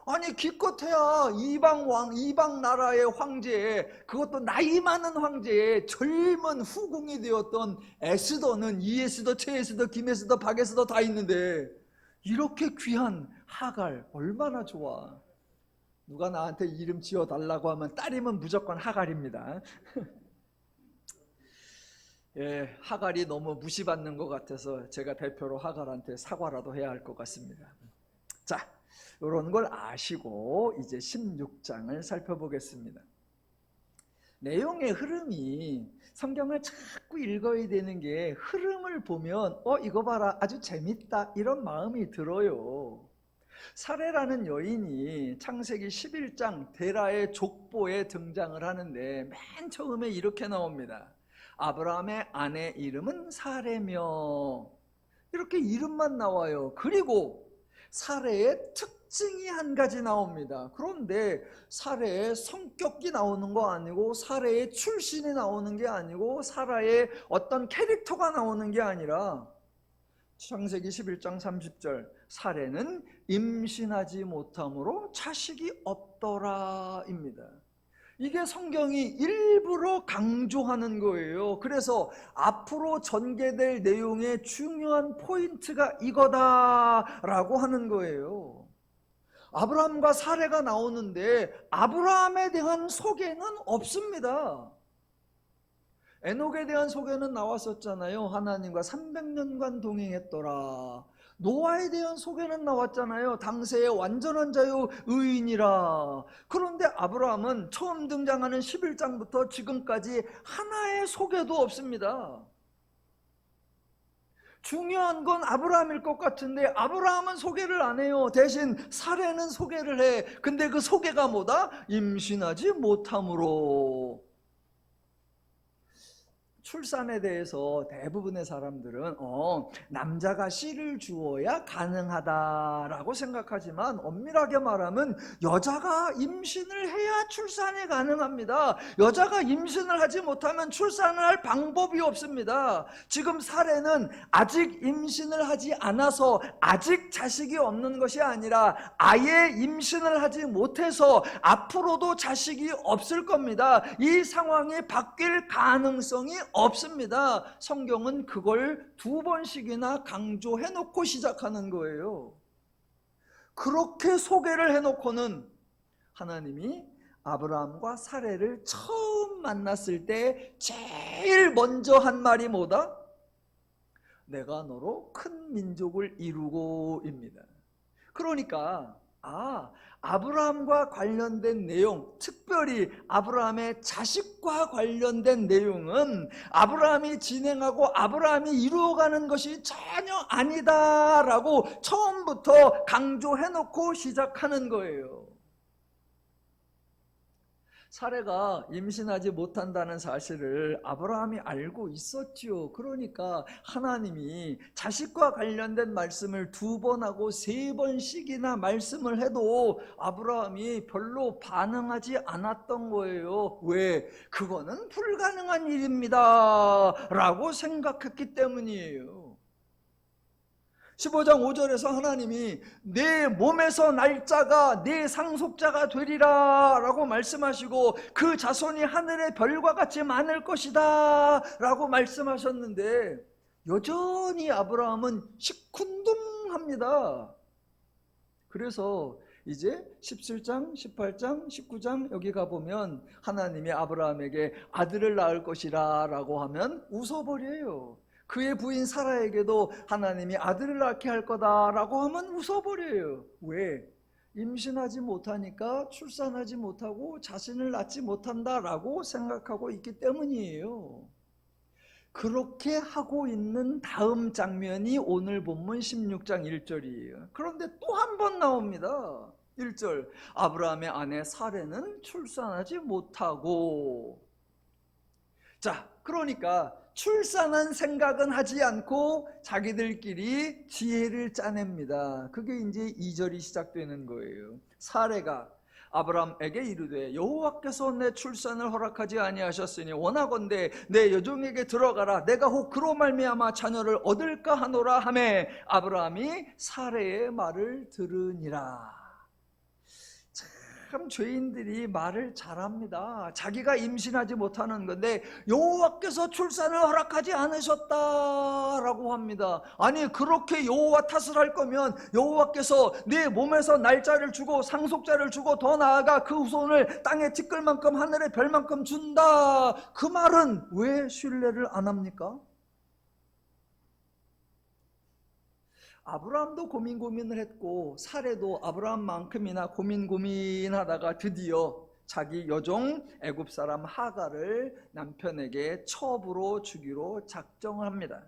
아니 기껏해야 이방 나라의 황제, 그것도 나이 많은 황제의 젊은 후궁이 되었던 에스더는 이에스더, 최에스더, 김에스더, 박에스더 다 있는데 이렇게 귀한 하갈 얼마나 좋아. 누가 나한테 이름 지어달라고 하면 딸이면 무조건 하갈입니다. 예, 하갈이 너무 무시받는 것 같아서 제가 대표로 하갈한테 사과라도 해야 할 것 같습니다. 자, 이런 걸 아시고 이제 16장을 살펴보겠습니다. 내용의 흐름이, 성경을 자꾸 읽어야 되는 게 흐름을 보면 이거 봐라 아주 재밌다 이런 마음이 들어요. 사레라는 여인이 창세기 11장 데라의 족보에 등장을 하는데 맨 처음에 이렇게 나옵니다. 아브라함의 아내 이름은 사레며, 이렇게 이름만 나와요. 그리고 사레의 특징이 한 가지 나옵니다. 그런데 사레의 성격이 나오는 거 아니고, 사레의 출신이 나오는 게 아니고, 사라의 어떤 캐릭터가 나오는 게 아니라 창세기 11장 30절 사레는 임신하지 못함으로 자식이 없더라입니다. 이게 성경이 일부러 강조하는 거예요. 그래서 앞으로 전개될 내용의 중요한 포인트가 이거다라고 하는 거예요. 아브라함과 사레가 나오는데 아브라함에 대한 소개는 없습니다. 에녹에 대한 소개는 나왔었잖아요. 하나님과 300년간 동행했더라. 노아에 대한 소개는 나왔잖아요. 당세의 완전한 자유 의인이라. 그런데 아브라함은 처음 등장하는 11장부터 지금까지 하나의 소개도 없습니다. 중요한 건 아브라함일 것 같은데 아브라함은 소개를 안 해요. 대신 사레는 소개를 해. 근데 그 소개가 뭐다? 임신하지 못함으로. 출산에 대해서 대부분의 사람들은 남자가 씨를 주어야 가능하다라고 생각하지만, 엄밀하게 말하면 여자가 임신을 해야 출산이 가능합니다. 여자가 임신을 하지 못하면 출산을 할 방법이 없습니다. 지금 사례는 아직 임신을 하지 않아서 아직 자식이 없는 것이 아니라 아예 임신을 하지 못해서 앞으로도 자식이 없을 겁니다. 이 상황이 바뀔 가능성이 없습니다. 성경은 그걸 2번씩이나 강조해놓고 시작하는 거예요. 그렇게 소개를 해놓고는 하나님이 아브라함과 사레를 처음 만났을 때 제일 먼저 한 말이 뭐다? 내가 너로 큰 민족을 이루고입니다. 그러니까 아브라함과 관련된 내용, 특별히 아브라함의 자식과 관련된 내용은 아브라함이 진행하고 아브라함이 이루어가는 것이 전혀 아니다라고 처음부터 강조해놓고 시작하는 거예요. 사레가 임신하지 못한다는 사실을 아브라함이 알고 있었지요. 그러니까 하나님이 자식과 관련된 말씀을 2번하고 3번씩이나 말씀을 해도 아브라함이 별로 반응하지 않았던 거예요. 왜? 그거는 불가능한 일입니다 라고 생각했기 때문이에요. 15장 5절에서 하나님이 내 몸에서 날짜가 내 상속자가 되리라 라고 말씀하시고 그 자손이 하늘의 별과 같이 많을 것이다 라고 말씀하셨는데 여전히 아브라함은 시큰둥합니다. 그래서 이제 17장, 18장, 19장 여기 가보면 하나님이 아브라함에게 아들을 낳을 것이라 라고 하면 웃어버려요. 그의 부인 사라에게도 하나님이 아들을 낳게 할 거다라고 하면 웃어버려요. 왜? 임신하지 못하니까 출산하지 못하고 자신을 낳지 못한다라고 생각하고 있기 때문이에요. 그렇게 하고 있는 다음 장면이 오늘 본문 16장 1절이에요. 그런데 또 한 번 나옵니다. 1절, 아브라함의 아내 사레는 출산하지 못하고. 자, 그러니까 출산한 생각은 하지 않고 자기들끼리 지혜를 짜냅니다. 그게 이제 2절이 시작되는 거예요. 사레가 아브라함에게 이르되 여호와께서 내 출산을 허락하지 아니하셨으니 원하건대 내 여종에게 들어가라. 내가 혹 그로 말미암아 자녀를 얻을까 하노라 하매 아브라함이 사레의 말을 들으니라. 참 죄인들이 말을 잘합니다. 자기가 임신하지 못하는 건데 여호와께서 출산을 허락하지 않으셨다라고 합니다. 아니 그렇게 여호와 탓을 할 거면 여호와께서 내 몸에서 날짜를 주고 상속자를 주고 더 나아가 그 후손을 땅에 티끌만큼 하늘의 별만큼 준다. 그 말은 왜 신뢰를 안 합니까? 아브라함도 고민을 했고 사레도 아브라함만큼이나 고민하다가 드디어 자기 여종 애굽 사람 하갈을 남편에게 첩으로 주기로 작정을 합니다.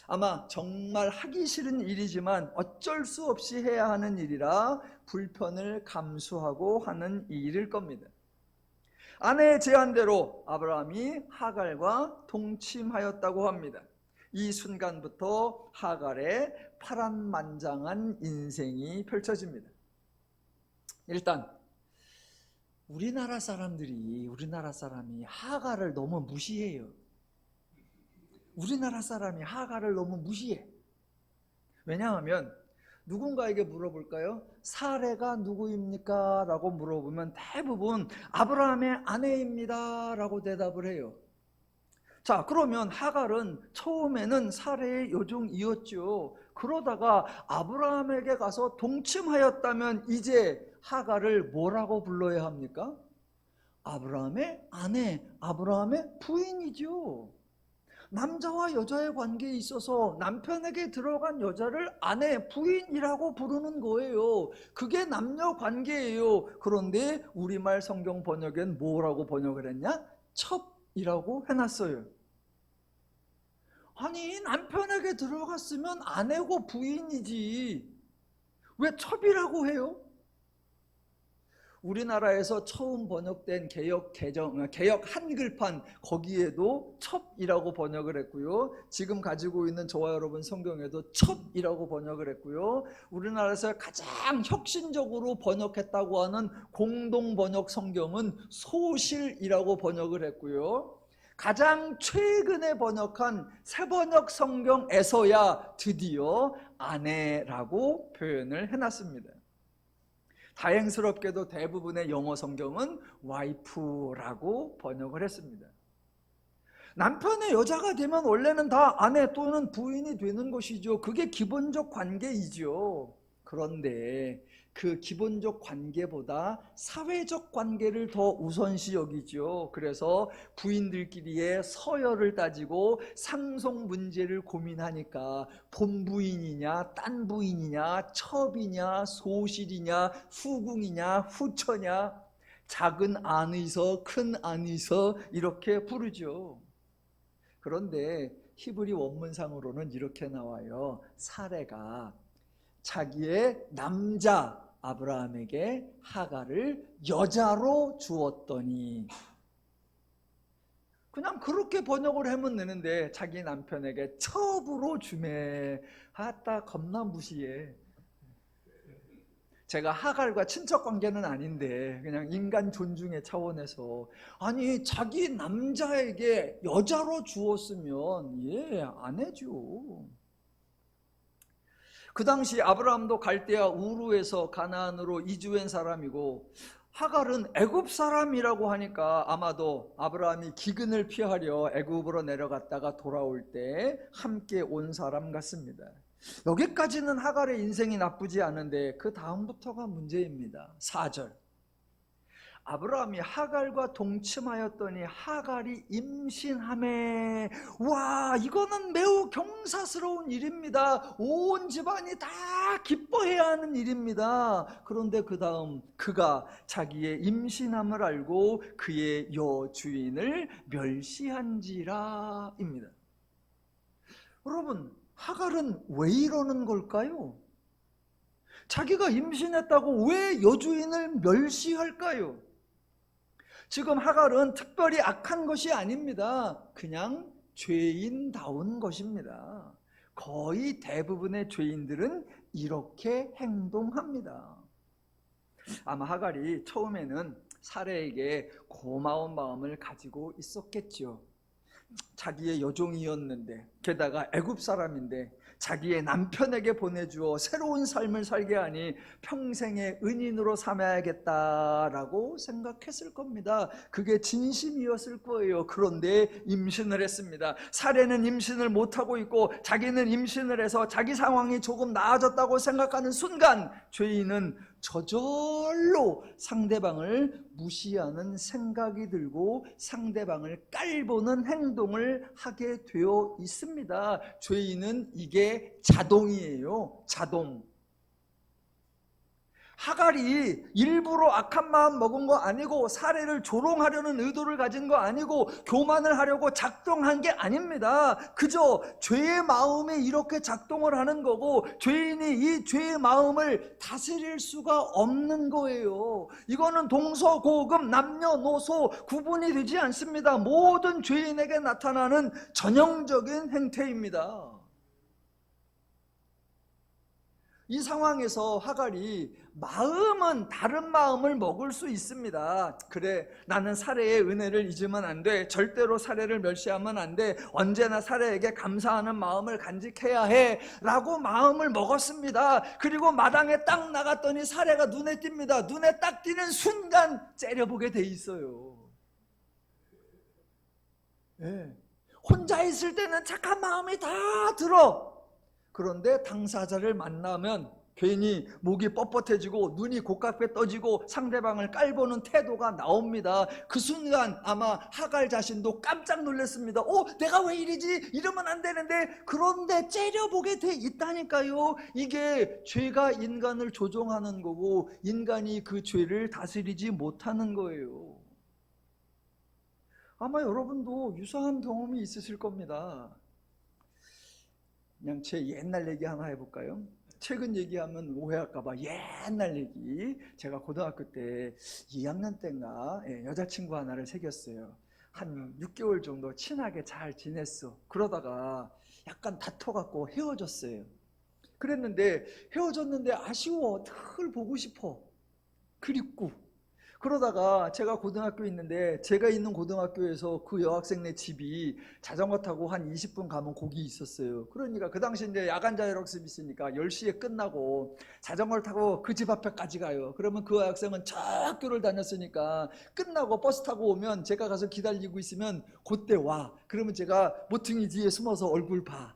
아마 정말 하기 싫은 일이지만 어쩔 수 없이 해야 하는 일이라 불편을 감수하고 하는 일일 겁니다. 아내의 제안대로 아브라함이 하갈과 동침하였다고 합니다. 이 순간부터 하갈의 파란만장한 인생이 펼쳐집니다. 일단 우리나라 사람이 하갈을 너무 무시해요. 우리나라 사람이 하갈을 너무 무시해. 왜냐하면 누군가에게 물어볼까요? 사레가 누구입니까? 라고 물어보면 대부분 아브라함의 아내입니다 라고 대답을 해요. 자, 그러면 하갈은 처음에는 사레의 여종이었죠. 그러다가 아브라함에게 가서 동침하였다면 이제 하갈을 뭐라고 불러야 합니까? 아브라함의 아내, 아브라함의 부인이죠. 남자와 여자의 관계에 있어서 남편에게 들어간 여자를 아내, 부인이라고 부르는 거예요. 그게 남녀 관계예요. 그런데 우리말 성경 번역엔 뭐라고 번역을 했냐? 첩이라고 해놨어요. 아니 남편에게 들어갔으면 아내고 부인이지 왜 첩이라고 해요? 우리나라에서 처음 번역된 개역 한글판 거기에도 첩이라고 번역을 했고요. 지금 가지고 있는 저와 여러분 성경에도 첩이라고 번역을 했고요. 우리나라에서 가장 혁신적으로 번역했다고 하는 공동 번역 성경은 소실이라고 번역을 했고요. 가장 최근에 번역한 새번역 성경에서야 드디어 아내라고 표현을 해놨습니다. 다행스럽게도 대부분의 영어 성경은 와이프라고 번역을 했습니다. 남편의 여자가 되면 원래는 다 아내 또는 부인이 되는 것이죠. 그게 기본적 관계이죠. 그런데 그 기본적 관계보다 사회적 관계를 더 우선시 여기죠. 그래서 부인들끼리의 서열을 따지고 상속 문제를 고민하니까 본부인이냐 딴 부인이냐 첩이냐 소실이냐 후궁이냐 후처냐 작은 안의서 큰 안의서 이렇게 부르죠. 그런데 히브리 원문상으로는 이렇게 나와요. 사레가 자기의 남자 아브라함에게 하갈을 여자로 주었더니, 그냥 그렇게 번역을 하면 되는데 자기 남편에게 첩으로 주매. 아따 겁나 무시해. 제가 하갈과 친척 관계는 아닌데 그냥 인간 존중의 차원에서, 아니 자기 남자에게 여자로 주었으면 안 해줘. 그 당시 아브라함도 갈대아 우르에서 가나안으로 이주한 사람이고, 하갈은 애굽 사람이라고 하니까 아마도 아브라함이 기근을 피하려 애굽으로 내려갔다가 돌아올 때 함께 온 사람 같습니다. 여기까지는 하갈의 인생이 나쁘지 않은데 그 다음부터가 문제입니다. 4절. 아브라함이 하갈과 동침하였더니 하갈이 임신하매. 와, 이거는 매우 경사스러운 일입니다. 온 집안이 다 기뻐해야 하는 일입니다. 그런데 그 다음 그가 자기의 임신함을 알고 그의 여주인을 멸시한지라 입니다. 여러분, 하갈은 왜 이러는 걸까요? 자기가 임신했다고 왜 여주인을 멸시할까요? 지금 하갈은 특별히 악한 것이 아닙니다. 그냥 죄인다운 것입니다. 거의 대부분의 죄인들은 이렇게 행동합니다. 아마 하갈이 처음에는 사레에게 고마운 마음을 가지고 있었겠죠. 자기의 여종이었는데, 게다가 애굽 사람인데 자기의 남편에게 보내주어 새로운 삶을 살게 하니 평생의 은인으로 삼아야겠다라고 생각했을 겁니다. 그게 진심이었을 거예요. 그런데 임신을 했습니다. 사례는 임신을 못하고 있고 자기는 임신을 해서 자기 상황이 조금 나아졌다고 생각하는 순간 죄인은 저절로 상대방을 무시하는 생각이 들고 상대방을 깔보는 행동을 하게 되어 있습니다. 죄인은 이게 자동이에요. 자동. 하갈이 일부러 악한 마음 먹은 거 아니고 사례를 조롱하려는 의도를 가진 거 아니고 교만을 하려고 작동한 게 아닙니다. 그저 죄의 마음이 이렇게 작동을 하는 거고 죄인이 이 죄의 마음을 다스릴 수가 없는 거예요. 이거는 동서고금 남녀노소 구분이 되지 않습니다. 모든 죄인에게 나타나는 전형적인 행태입니다. 이 상황에서 하갈이 마음은 다른 마음을 먹을 수 있습니다. 그래, 나는 사례의 은혜를 잊으면 안 돼. 절대로 사례를 멸시하면 안 돼. 언제나 사례에게 감사하는 마음을 간직해야 해 라고 마음을 먹었습니다. 그리고 마당에 딱 나갔더니 사례가 눈에 띕니다. 눈에 딱 띄는 순간 째려보게 돼 있어요. 네. 혼자 있을 때는 착한 마음이 다 들어. 그런데 당사자를 만나면 괜히 목이 뻣뻣해지고 눈이 고깝게 떠지고 상대방을 깔보는 태도가 나옵니다. 그 순간 아마 하갈 자신도 깜짝 놀랐습니다. 내가 왜 이러지? 이러면 안 되는데. 그런데 째려보게 돼 있다니까요. 이게 죄가 인간을 조종하는 거고 인간이 그 죄를 다스리지 못하는 거예요. 아마 여러분도 유사한 경험이 있으실 겁니다. 그냥 제 옛날 얘기 하나 해볼까요? 최근 얘기하면 오해할까봐 옛날 얘기. 제가 고등학교 때 2학년 때인가 여자친구 하나를 사귀었어요. 한 6개월 정도 친하게 잘 지냈어. 그러다가 약간 다퉈갖고 헤어졌어요. 그랬는데 헤어졌는데 아쉬워. 늘 보고 싶어. 그립고. 그러다가 제가 고등학교에 있는데 제가 있는 고등학교에서 그 여학생네 집이 자전거 타고 한 20분 가면 거기 있었어요. 그러니까 그 당시 이제 야간 자율학습이 있으니까 10시에 끝나고 자전거를 타고 그 집 앞에까지 가요. 그러면 그 여학생은 저 학교를 다녔으니까 끝나고 버스 타고 오면 제가 가서 기다리고 있으면 그때 와. 그러면 제가 모퉁이 뒤에 숨어서 얼굴 봐.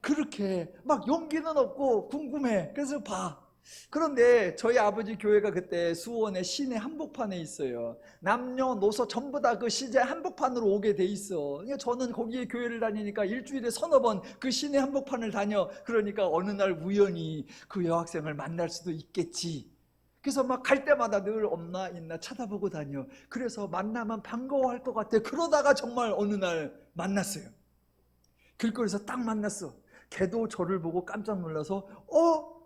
그렇게 막 용기는 없고 궁금해. 그래서 봐. 그런데 저희 아버지 교회가 그때 수원의 시내 한복판에 있어요. 남녀노소 전부 다 그 시제 한복판으로 오게 돼 있어. 그러니까 저는 거기에 교회를 다니니까 일주일에 서너 번 그 시내 한복판을 다녀. 그러니까 어느 날 우연히 그 여학생을 만날 수도 있겠지. 그래서 막 갈 때마다 늘 없나 있나 쳐다보고 다녀. 그래서 만나면 반가워할 것 같아. 그러다가 정말 어느 날 만났어요. 길거리에서 딱 만났어. 걔도 저를 보고 깜짝 놀라서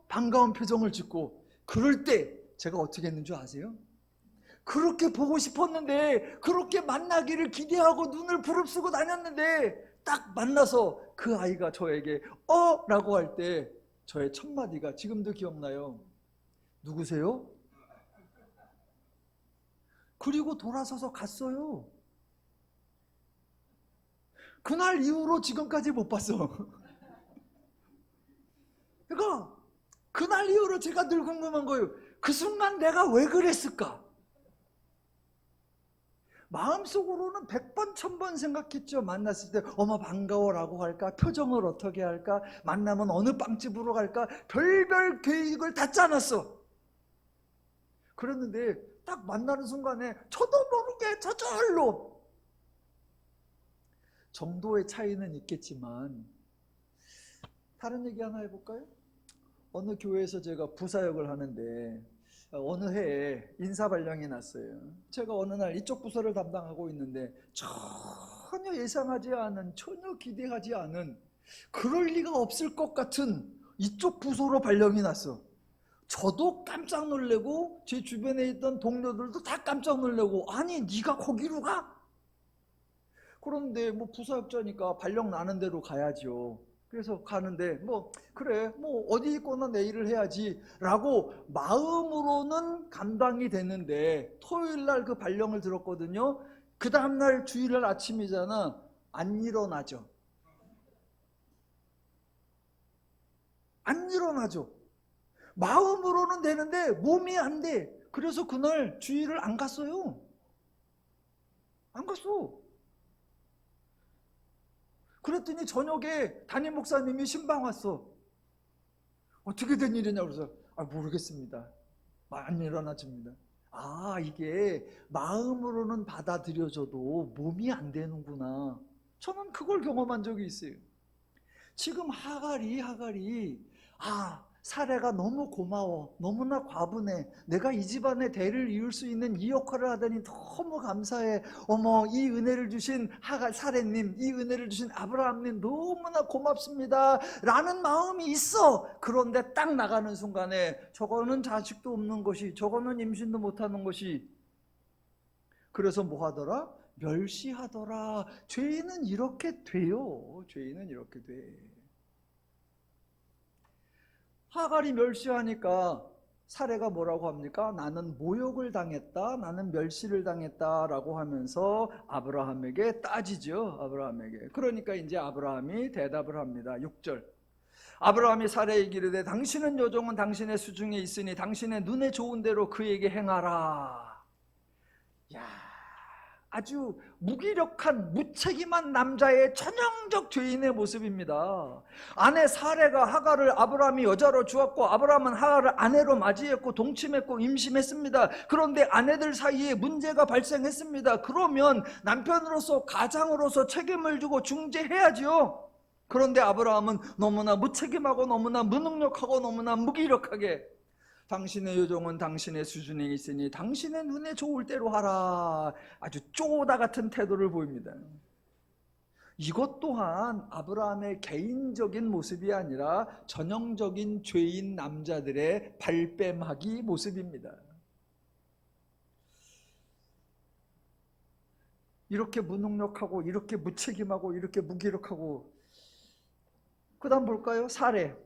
반가운 표정을 짓고. 그럴 때 제가 어떻게 했는 줄 아세요? 그렇게 보고 싶었는데, 그렇게 만나기를 기대하고 눈을 부릅쓰고 다녔는데 딱 만나서 그 아이가 저에게 라고 할 때 저의 첫 마디가 지금도 기억나요. 누구세요? 그리고 돌아서서 갔어요. 그날 이후로 지금까지 못 봤어. 그날 이후로 제가 늘 궁금한 거예요. 그 순간 내가 왜 그랬을까? 마음속으로는 100번 1000번 생각했죠. 만났을 때 어머 반가워라고 할까? 표정을 어떻게 할까? 만나면 어느 빵집으로 갈까? 별별 계획을 다 짜놨어. 그랬는데 딱 만나는 순간에 저도 모르게 저절로, 정도의 차이는 있겠지만, 다른 얘기 하나 해볼까요? 어느 교회에서 제가 부사역을 하는데 어느 해에 인사발령이 났어요. 제가 어느 날 이쪽 부서를 담당하고 있는데 전혀 예상하지 않은, 전혀 기대하지 않은, 그럴 리가 없을 것 같은 이쪽 부서로 발령이 났어. 저도 깜짝 놀래고 제 주변에 있던 동료들도 다 깜짝 놀래고, 아니 네가 거기로 가? 그런데 뭐 부사역자니까 발령 나는 대로 가야죠. 그래서 가는데 뭐 그래 뭐 어디 있거나 내일을 해야지 라고 마음으로는 감당이 되는데, 토요일날 그 발령을 들었거든요. 그 다음날 주일날 아침이잖아. 안 일어나죠. 안 일어나죠. 마음으로는 되는데 몸이 안 돼. 그래서 그날 주일을 안 갔어요. 안 갔어. 그랬더니 저녁에 담임 목사님이 신방 왔어. 어떻게 된 일이냐고. 그래서 모르겠습니다. 안 일어나집니다. 이게 마음으로는 받아들여져도 몸이 안 되는구나. 저는 그걸 경험한 적이 있어요. 지금 하갈이 사례가 너무 고마워, 너무나 과분해, 내가 이 집안의 대를 이을 수 있는 이 역할을 하다니 너무 감사해, 어머 이 은혜를 주신 하갈 사례님, 이 은혜를 주신 아브라함님 너무나 고맙습니다 라는 마음이 있어. 그런데 딱 나가는 순간에 저거는 자식도 없는 것이, 저거는 임신도 못하는 것이, 그래서 뭐 하더라? 멸시하더라. 죄인은 이렇게 돼요. 죄인은 이렇게 돼. 하갈이 멸시하니까 사례가 뭐라고 합니까? 나는 모욕을 당했다, 나는 멸시를 당했다 라고 하면서 아브라함에게 따지죠. 아브라함에게. 그러니까 이제 아브라함이 대답을 합니다. 6절. 아브라함이 사례에게 이르되 당신은 여종은 당신의 수중에 있으니 당신의 눈에 좋은 대로 그에게 행하라. 야, 아주 무기력한 무책임한 남자의 전형적 죄인의 모습입니다. 아내 사레가 하갈을 아브라함이 여자로 주었고, 아브라함은 하갈을 아내로 맞이했고 동침했고 임신했습니다. 그런데 아내들 사이에 문제가 발생했습니다. 그러면 남편으로서, 가장으로서 책임을 지고 중재해야지요. 그런데 아브라함은 너무나 무책임하고 너무나 무능력하고 너무나 무기력하게, 당신의 여종은 당신의 수준에 있으니 당신의 눈에 좋을 대로 하라, 아주 쪼다 같은 태도를 보입니다. 이것 또한 아브라함의 개인적인 모습이 아니라 전형적인 죄인 남자들의 발뺌하기 모습입니다. 이렇게 무능력하고 이렇게 무책임하고 이렇게 무기력하고. 그 다음 볼까요? 사례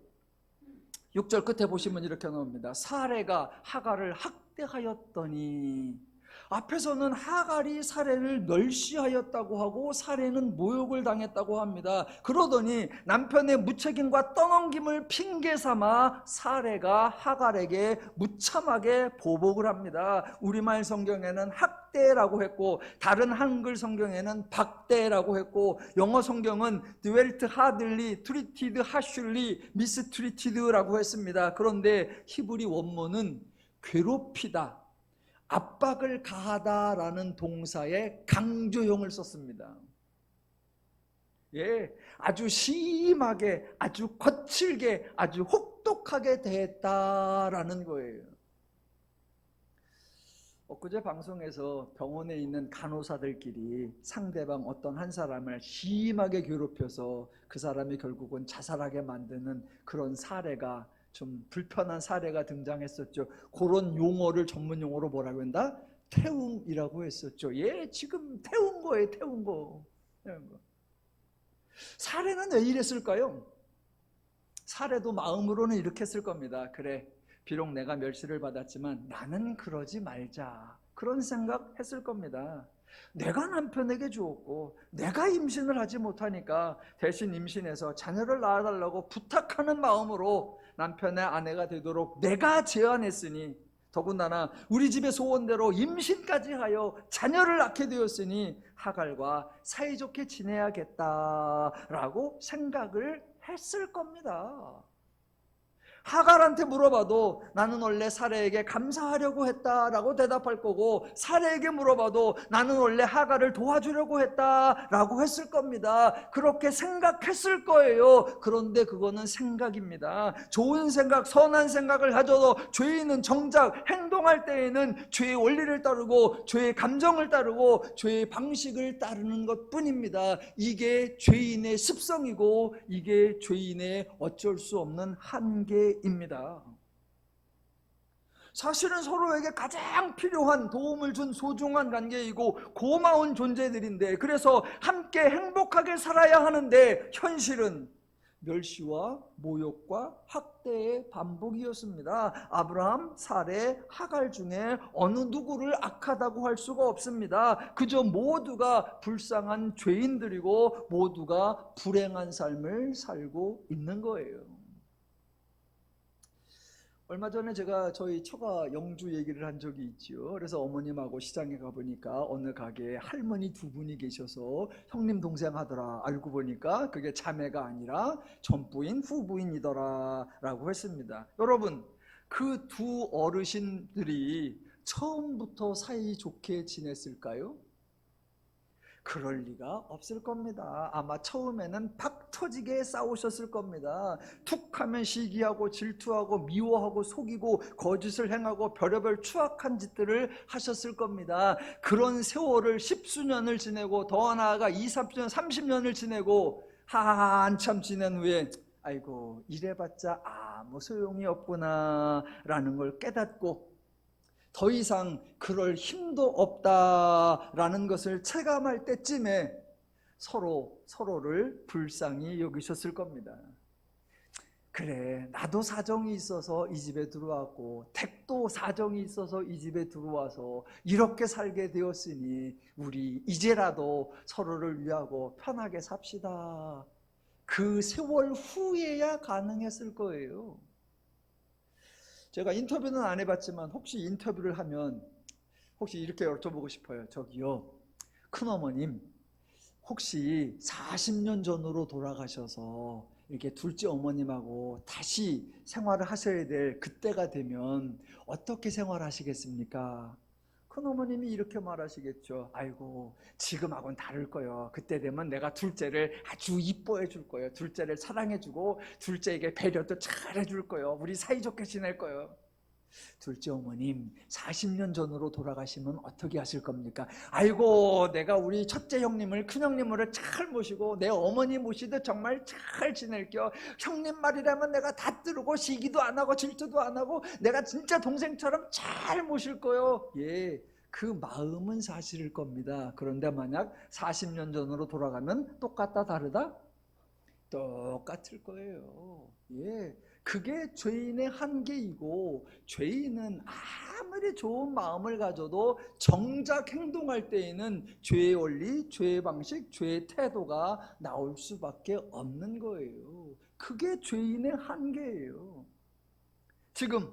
6절 끝에 보시면 이렇게 나옵니다. 사례가 하갈을 학대하였더니, 앞에서는 하갈이 사례를 멸시하였다고 하고 사례는 모욕을 당했다고 합니다. 그러더니 남편의 무책임과 떠넘김을 핑계삼아 사례가 하갈에게 무참하게 보복을 합니다. 우리말 성경에는 학대라고 했고 다른 한글 성경에는 박대라고 했고, 영어 성경은 dwelt hardly, treated harshly, mistreated라고 했습니다. 그런데 히브리 원문은 괴롭히다, 압박을 가하다라는 동사에 강조형을 썼습니다. 예, 아주 심하게, 아주 거칠게, 아주 혹독하게 대했다라는 거예요. 엊그제 방송에서 병원에 있는 간호사들끼리 상대방 어떤 한 사람을 심하게 괴롭혀서 그 사람이 결국은 자살하게 만드는 그런 사례가, 좀 불편한 사례가 등장했었죠. 그런 용어를 전문 용어로 뭐라고 한다? 태움이라고 했었죠. 예, 지금 태운 거예요. 태운 거. 사례는 왜 이랬을까요? 사례도 마음으로는 이렇게 했을 겁니다. 그래, 비록 내가 멸시를 받았지만 나는 그러지 말자, 그런 생각 했을 겁니다. 내가 남편에게 주었고 내가 임신을 하지 못하니까 대신 임신해서 자녀를 낳아달라고 부탁하는 마음으로 남편의 아내가 되도록 내가 제안했으니, 더군다나 우리 집의 소원대로 임신까지 하여 자녀를 낳게 되었으니 하갈과 사이좋게 지내야겠다라고 생각을 했을 겁니다. 하갈한테 물어봐도 나는 원래 사레에게 감사하려고 했다라고 대답할 거고, 사레에게 물어봐도 나는 원래 하갈을 도와주려고 했다라고 했을 겁니다. 그렇게 생각했을 거예요. 그런데 그거는 생각입니다. 좋은 생각, 선한 생각을 가져도 죄인은 정작 행동할 때에는 죄의 원리를 따르고 죄의 감정을 따르고 죄의 방식을 따르는 것뿐입니다. 이게 죄인의 습성이고 이게 죄인의 어쩔 수 없는 한계 입니다. 사실은 서로에게 가장 필요한, 도움을 준 소중한 관계이고 고마운 존재들인데, 그래서 함께 행복하게 살아야 하는데 현실은 멸시와 모욕과 학대의 반복이었습니다. 아브라함, 사레, 하갈 중에 어느 누구를 악하다고 할 수가 없습니다. 그저 모두가 불쌍한 죄인들이고 모두가 불행한 삶을 살고 있는 거예요. 얼마 전에 제가 저희 처가 영주 얘기를 한 적이 있지요. 그래서 어머님하고 시장에 가보니까 어느 가게에 할머니 두 분이 계셔서 형님 동생 하더라. 알고 보니까 그게 자매가 아니라 전부인 후부인이더라 라고 했습니다. 여러분, 그 두 어르신들이 처음부터 사이좋게 지냈을까요? 그럴 리가 없을 겁니다. 아마 처음에는 박 터지게 싸우셨을 겁니다. 툭 하면 시기하고 질투하고 미워하고 속이고 거짓을 행하고 별의별 추악한 짓들을 하셨을 겁니다. 그런 세월을 10수년을 지내고 더 나아가 20, 30년을 지내고 한참 지낸 후에 아이고 이래봤자 아무 소용이 없구나 라는 걸 깨닫고 더 이상 그럴 힘도 없다라는 것을 체감할 때쯤에 서로를 불쌍히 여기셨을 겁니다. 그래, 나도 사정이 있어서 이 집에 들어왔고 댁도 사정이 있어서 이 집에 들어와서 이렇게 살게 되었으니 우리 이제라도 서로를 위하고 편하게 삽시다. 그 세월 후에야 가능했을 거예요. 제가 인터뷰는 안 해봤지만 혹시 인터뷰를 하면 혹시 이렇게 여쭤보고 싶어요. 저기요, 큰어머님 혹시 40년 전으로 돌아가셔서 이렇게 둘째 어머님하고 다시 생활을 하셔야 될 그때가 되면 어떻게 생활하시겠습니까? 큰어머님이 이렇게 말하시겠죠. 아이고 지금하고는 다를 거예요. 그때 되면 내가 둘째를 아주 이뻐해 줄 거예요. 둘째를 사랑해 주고 둘째에게 배려도 잘 해줄 거예요. 우리 사이좋게 지낼 거예요. 둘째 어머님 40년 전으로 돌아가시면 어떻게 하실 겁니까? 아이고 내가 우리 첫째 형님을, 큰형님을 잘 모시고 내 어머니 모시듯 정말 잘 지낼게요. 형님 말이라면 내가 다 들고 시기도 안 하고 질투도 안 하고 내가 진짜 동생처럼 잘 모실 거예요. 예, 그 마음은 사실일 겁니다. 그런데 만약 40년 전으로 돌아가면 똑같다 다르다? 똑같을 거예요. 예, 그게 죄인의 한계이고, 죄인은 아무리 좋은 마음을 가져도 정작 행동할 때에는 죄의 원리, 죄의 방식, 죄의 태도가 나올 수밖에 없는 거예요. 그게 죄인의 한계예요. 지금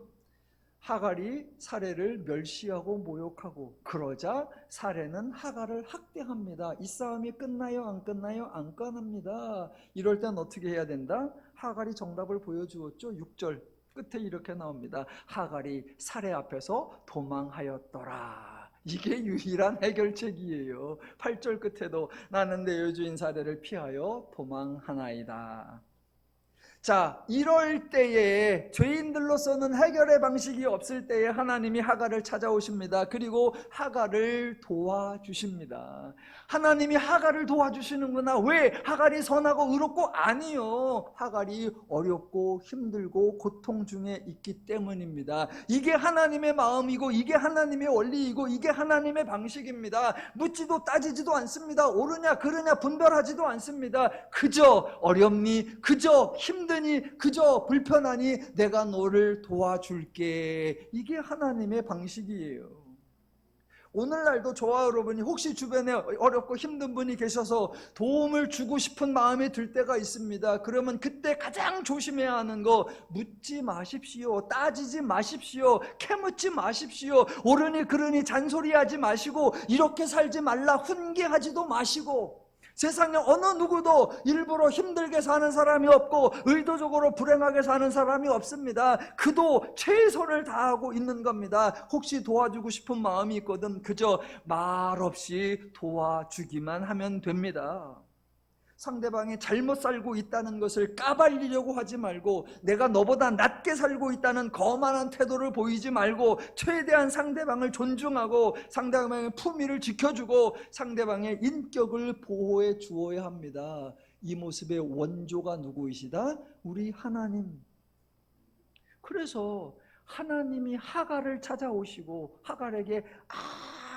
하갈이 사레를 멸시하고 모욕하고 그러자 사레는 하갈을 학대합니다. 이 싸움이 끝나요? 안 끝나요? 안 끝납니다. 이럴 땐 어떻게 해야 된다? 하갈이 정답을 보여주었죠. 6절 끝에 이렇게 나옵니다. 하갈이 사레 앞에서 도망하였더라. 이게 유일한 해결책이에요. 8절 끝에도 나는 내 여주인 사레를 피하여 도망하나이다. 자, 이럴 때에 죄인들로서는 해결의 방식이 없을 때에 하나님이 하갈을 찾아오십니다. 그리고 하갈을 도와주십니다. 하나님이 하갈을 도와주시는구나. 왜? 하갈이 선하고 의롭고? 아니요. 하갈이 어렵고 힘들고 고통 중에 있기 때문입니다. 이게 하나님의 마음이고 이게 하나님의 원리이고 이게 하나님의 방식입니다. 묻지도 따지지도 않습니다. 옳으냐 그르냐 분별하지도 않습니다. 그저 어렵니? 그저 힘드니? 그저 불편하니? 내가 너를 도와줄게. 이게 하나님의 방식이에요. 오늘날도 저와 여러분이 혹시 주변에 어렵고 힘든 분이 계셔서 도움을 주고 싶은 마음이 들 때가 있습니다. 그러면 그때 가장 조심해야 하는 거, 묻지 마십시오. 따지지 마십시오. 캐묻지 마십시오. 옳으니 그르니 잔소리하지 마시고, 이렇게 살지 말라 훈계하지도 마시고. 세상에 어느 누구도 일부러 힘들게 사는 사람이 없고 의도적으로 불행하게 사는 사람이 없습니다. 그도 최선을 다하고 있는 겁니다. 혹시 도와주고 싶은 마음이 있거든 그저 말없이 도와주기만 하면 됩니다. 상대방이 잘못 살고 있다는 것을 까발리려고 하지 말고, 내가 너보다 낮게 살고 있다는 거만한 태도를 보이지 말고, 최대한 상대방을 존중하고 상대방의 품위를 지켜주고 상대방의 인격을 보호해 주어야 합니다. 이 모습의 원조가 누구이시다? 우리 하나님. 그래서 하나님이 하갈을 찾아오시고 하갈에게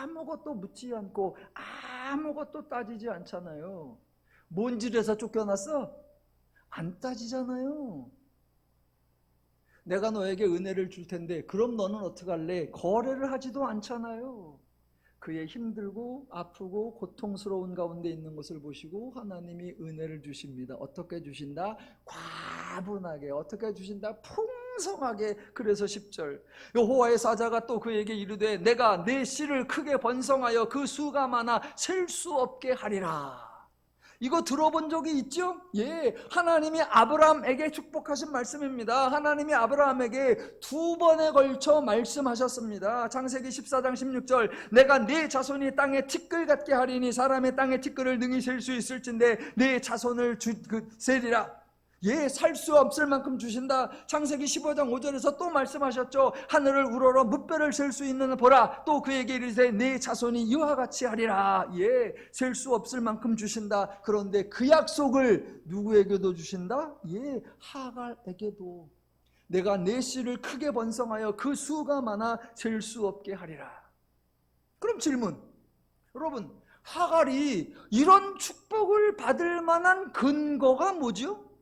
아무것도 묻지 않고 아무것도 따지지 않잖아요. 뭔 질에서 쫓겨났어? 안 따지잖아요. 내가 너에게 은혜를 줄 텐데 그럼 너는 어떡할래? 거래를 하지도 않잖아요. 그의 힘들고 아프고 고통스러운 가운데 있는 것을 보시고 하나님이 은혜를 주십니다. 어떻게 주신다? 과분하게. 어떻게 주신다? 풍성하게. 그래서 10절 여호와의 사자가 또 그에게 이르되 내가 내 씨를 크게 번성하여 그 수가 많아 셀 수 없게 하리라. 이거 들어본 적이 있죠? 예, 하나님이 아브라함에게 축복하신 말씀입니다. 하나님이 아브라함에게 2번에 걸쳐 말씀하셨습니다. 창세기 14장 16절 내가 네 자손이 땅에 티끌 같게 하리니 사람의 땅에 티끌을 능히 셀 수 있을진데 네 자손을 세리라. 예, 살 수 없을 만큼 주신다. 창세기 15장 5절에서 또 말씀하셨죠. 하늘을 우러러 뭇별을 셀 수 있는 보라. 또 그에게 이르되 네 자손이 이와 같이 하리라. 예, 셀 수 없을 만큼 주신다. 그런데 그 약속을 누구에게도 주신다? 예, 하갈에게도. 내가 내 씨를 크게 번성하여 그 수가 많아 셀 수 없게 하리라. 그럼 질문, 여러분, 하갈이 이런 축복을 받을 만한 근거가 뭐죠?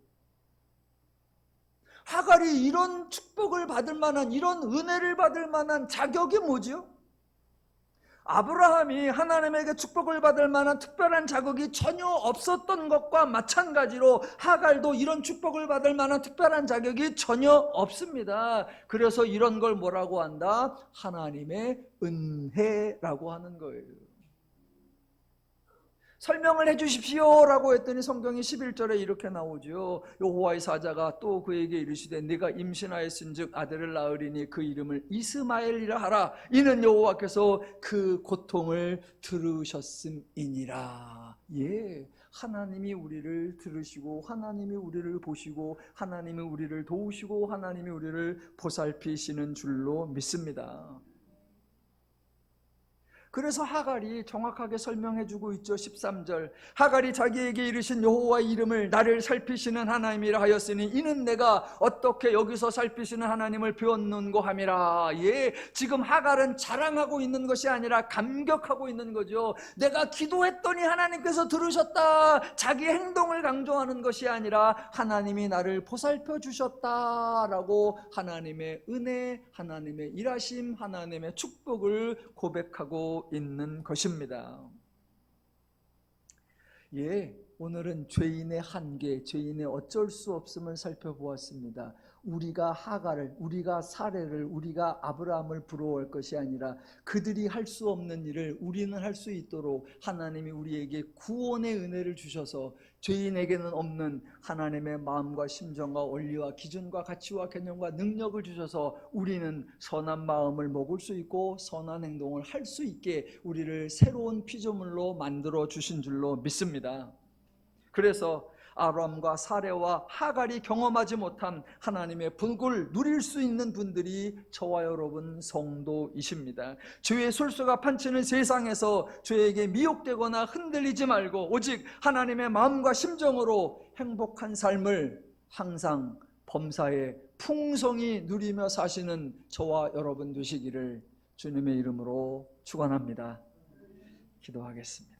하갈이 이런 축복을 받을 만한, 이런 은혜를 받을 만한 자격이 뭐죠? 아브라함이 하나님에게 축복을 받을 만한 특별한 자격이 전혀 없었던 것과 마찬가지로 하갈도 이런 축복을 받을 만한 특별한 자격이 전혀 없습니다. 그래서 이런 걸 뭐라고 한다? 하나님의 은혜라고 하는 거예요. 설명을 해 주십시오 라고 했더니 성경이 11절에 이렇게 나오죠. 여호와의 사자가 또 그에게 이르시되 네가 임신하였은즉 아들을 낳으리니 그 이름을 이스마엘이라 하라. 이는 여호와께서 그 고통을 들으셨음이니라. 예, 하나님이 우리를 들으시고 하나님이 우리를 보시고 하나님이 우리를 도우시고 하나님이 우리를 보살피시는 줄로 믿습니다. 그래서 하갈이 정확하게 설명해주고 있죠. 13절 하갈이 자기에게 이르신 여호와의 이름을 나를 살피시는 하나님이라 하였으니 이는 내가 어떻게 여기서 살피시는 하나님을 배웠는고 함이라. 예, 지금 하갈은 자랑하고 있는 것이 아니라 감격하고 있는 거죠. 내가 기도했더니 하나님께서 들으셨다. 자기 행동을 강조하는 것이 아니라 하나님이 나를 보살펴 주셨다라고 하나님의 은혜, 하나님의 일하심, 하나님의 축복을 고백하고 있는 것입니다. 예, 오늘은 죄인의 한계, 죄인의 어쩔 수 없음을 살펴보았습니다. 우리가 하갈을, 우리가 사례를, 우리가 아브라함을 부러워할 것이 아니라 그들이 할 수 없는 일을 우리는 할 수 있도록 하나님이 우리에게 구원의 은혜를 주셔서 죄인에게는 없는 하나님의 마음과 심정과 원리와 기준과 가치와 개념과 능력을 주셔서 우리는 선한 마음을 먹을 수 있고 선한 행동을 할 수 있게 우리를 새로운 피조물로 만들어 주신 줄로 믿습니다. 그래서 아브라함과 사레와 하갈이 경험하지 못한 하나님의 복을 누릴 수 있는 분들이 저와 여러분 성도이십니다. 죄의 술수가 판치는 세상에서 죄에게 미혹되거나 흔들리지 말고 오직 하나님의 마음과 심정으로 행복한 삶을 항상 범사에 풍성히 누리며 사시는 저와 여러분 되시기를 주님의 이름으로 축원합니다. 기도하겠습니다.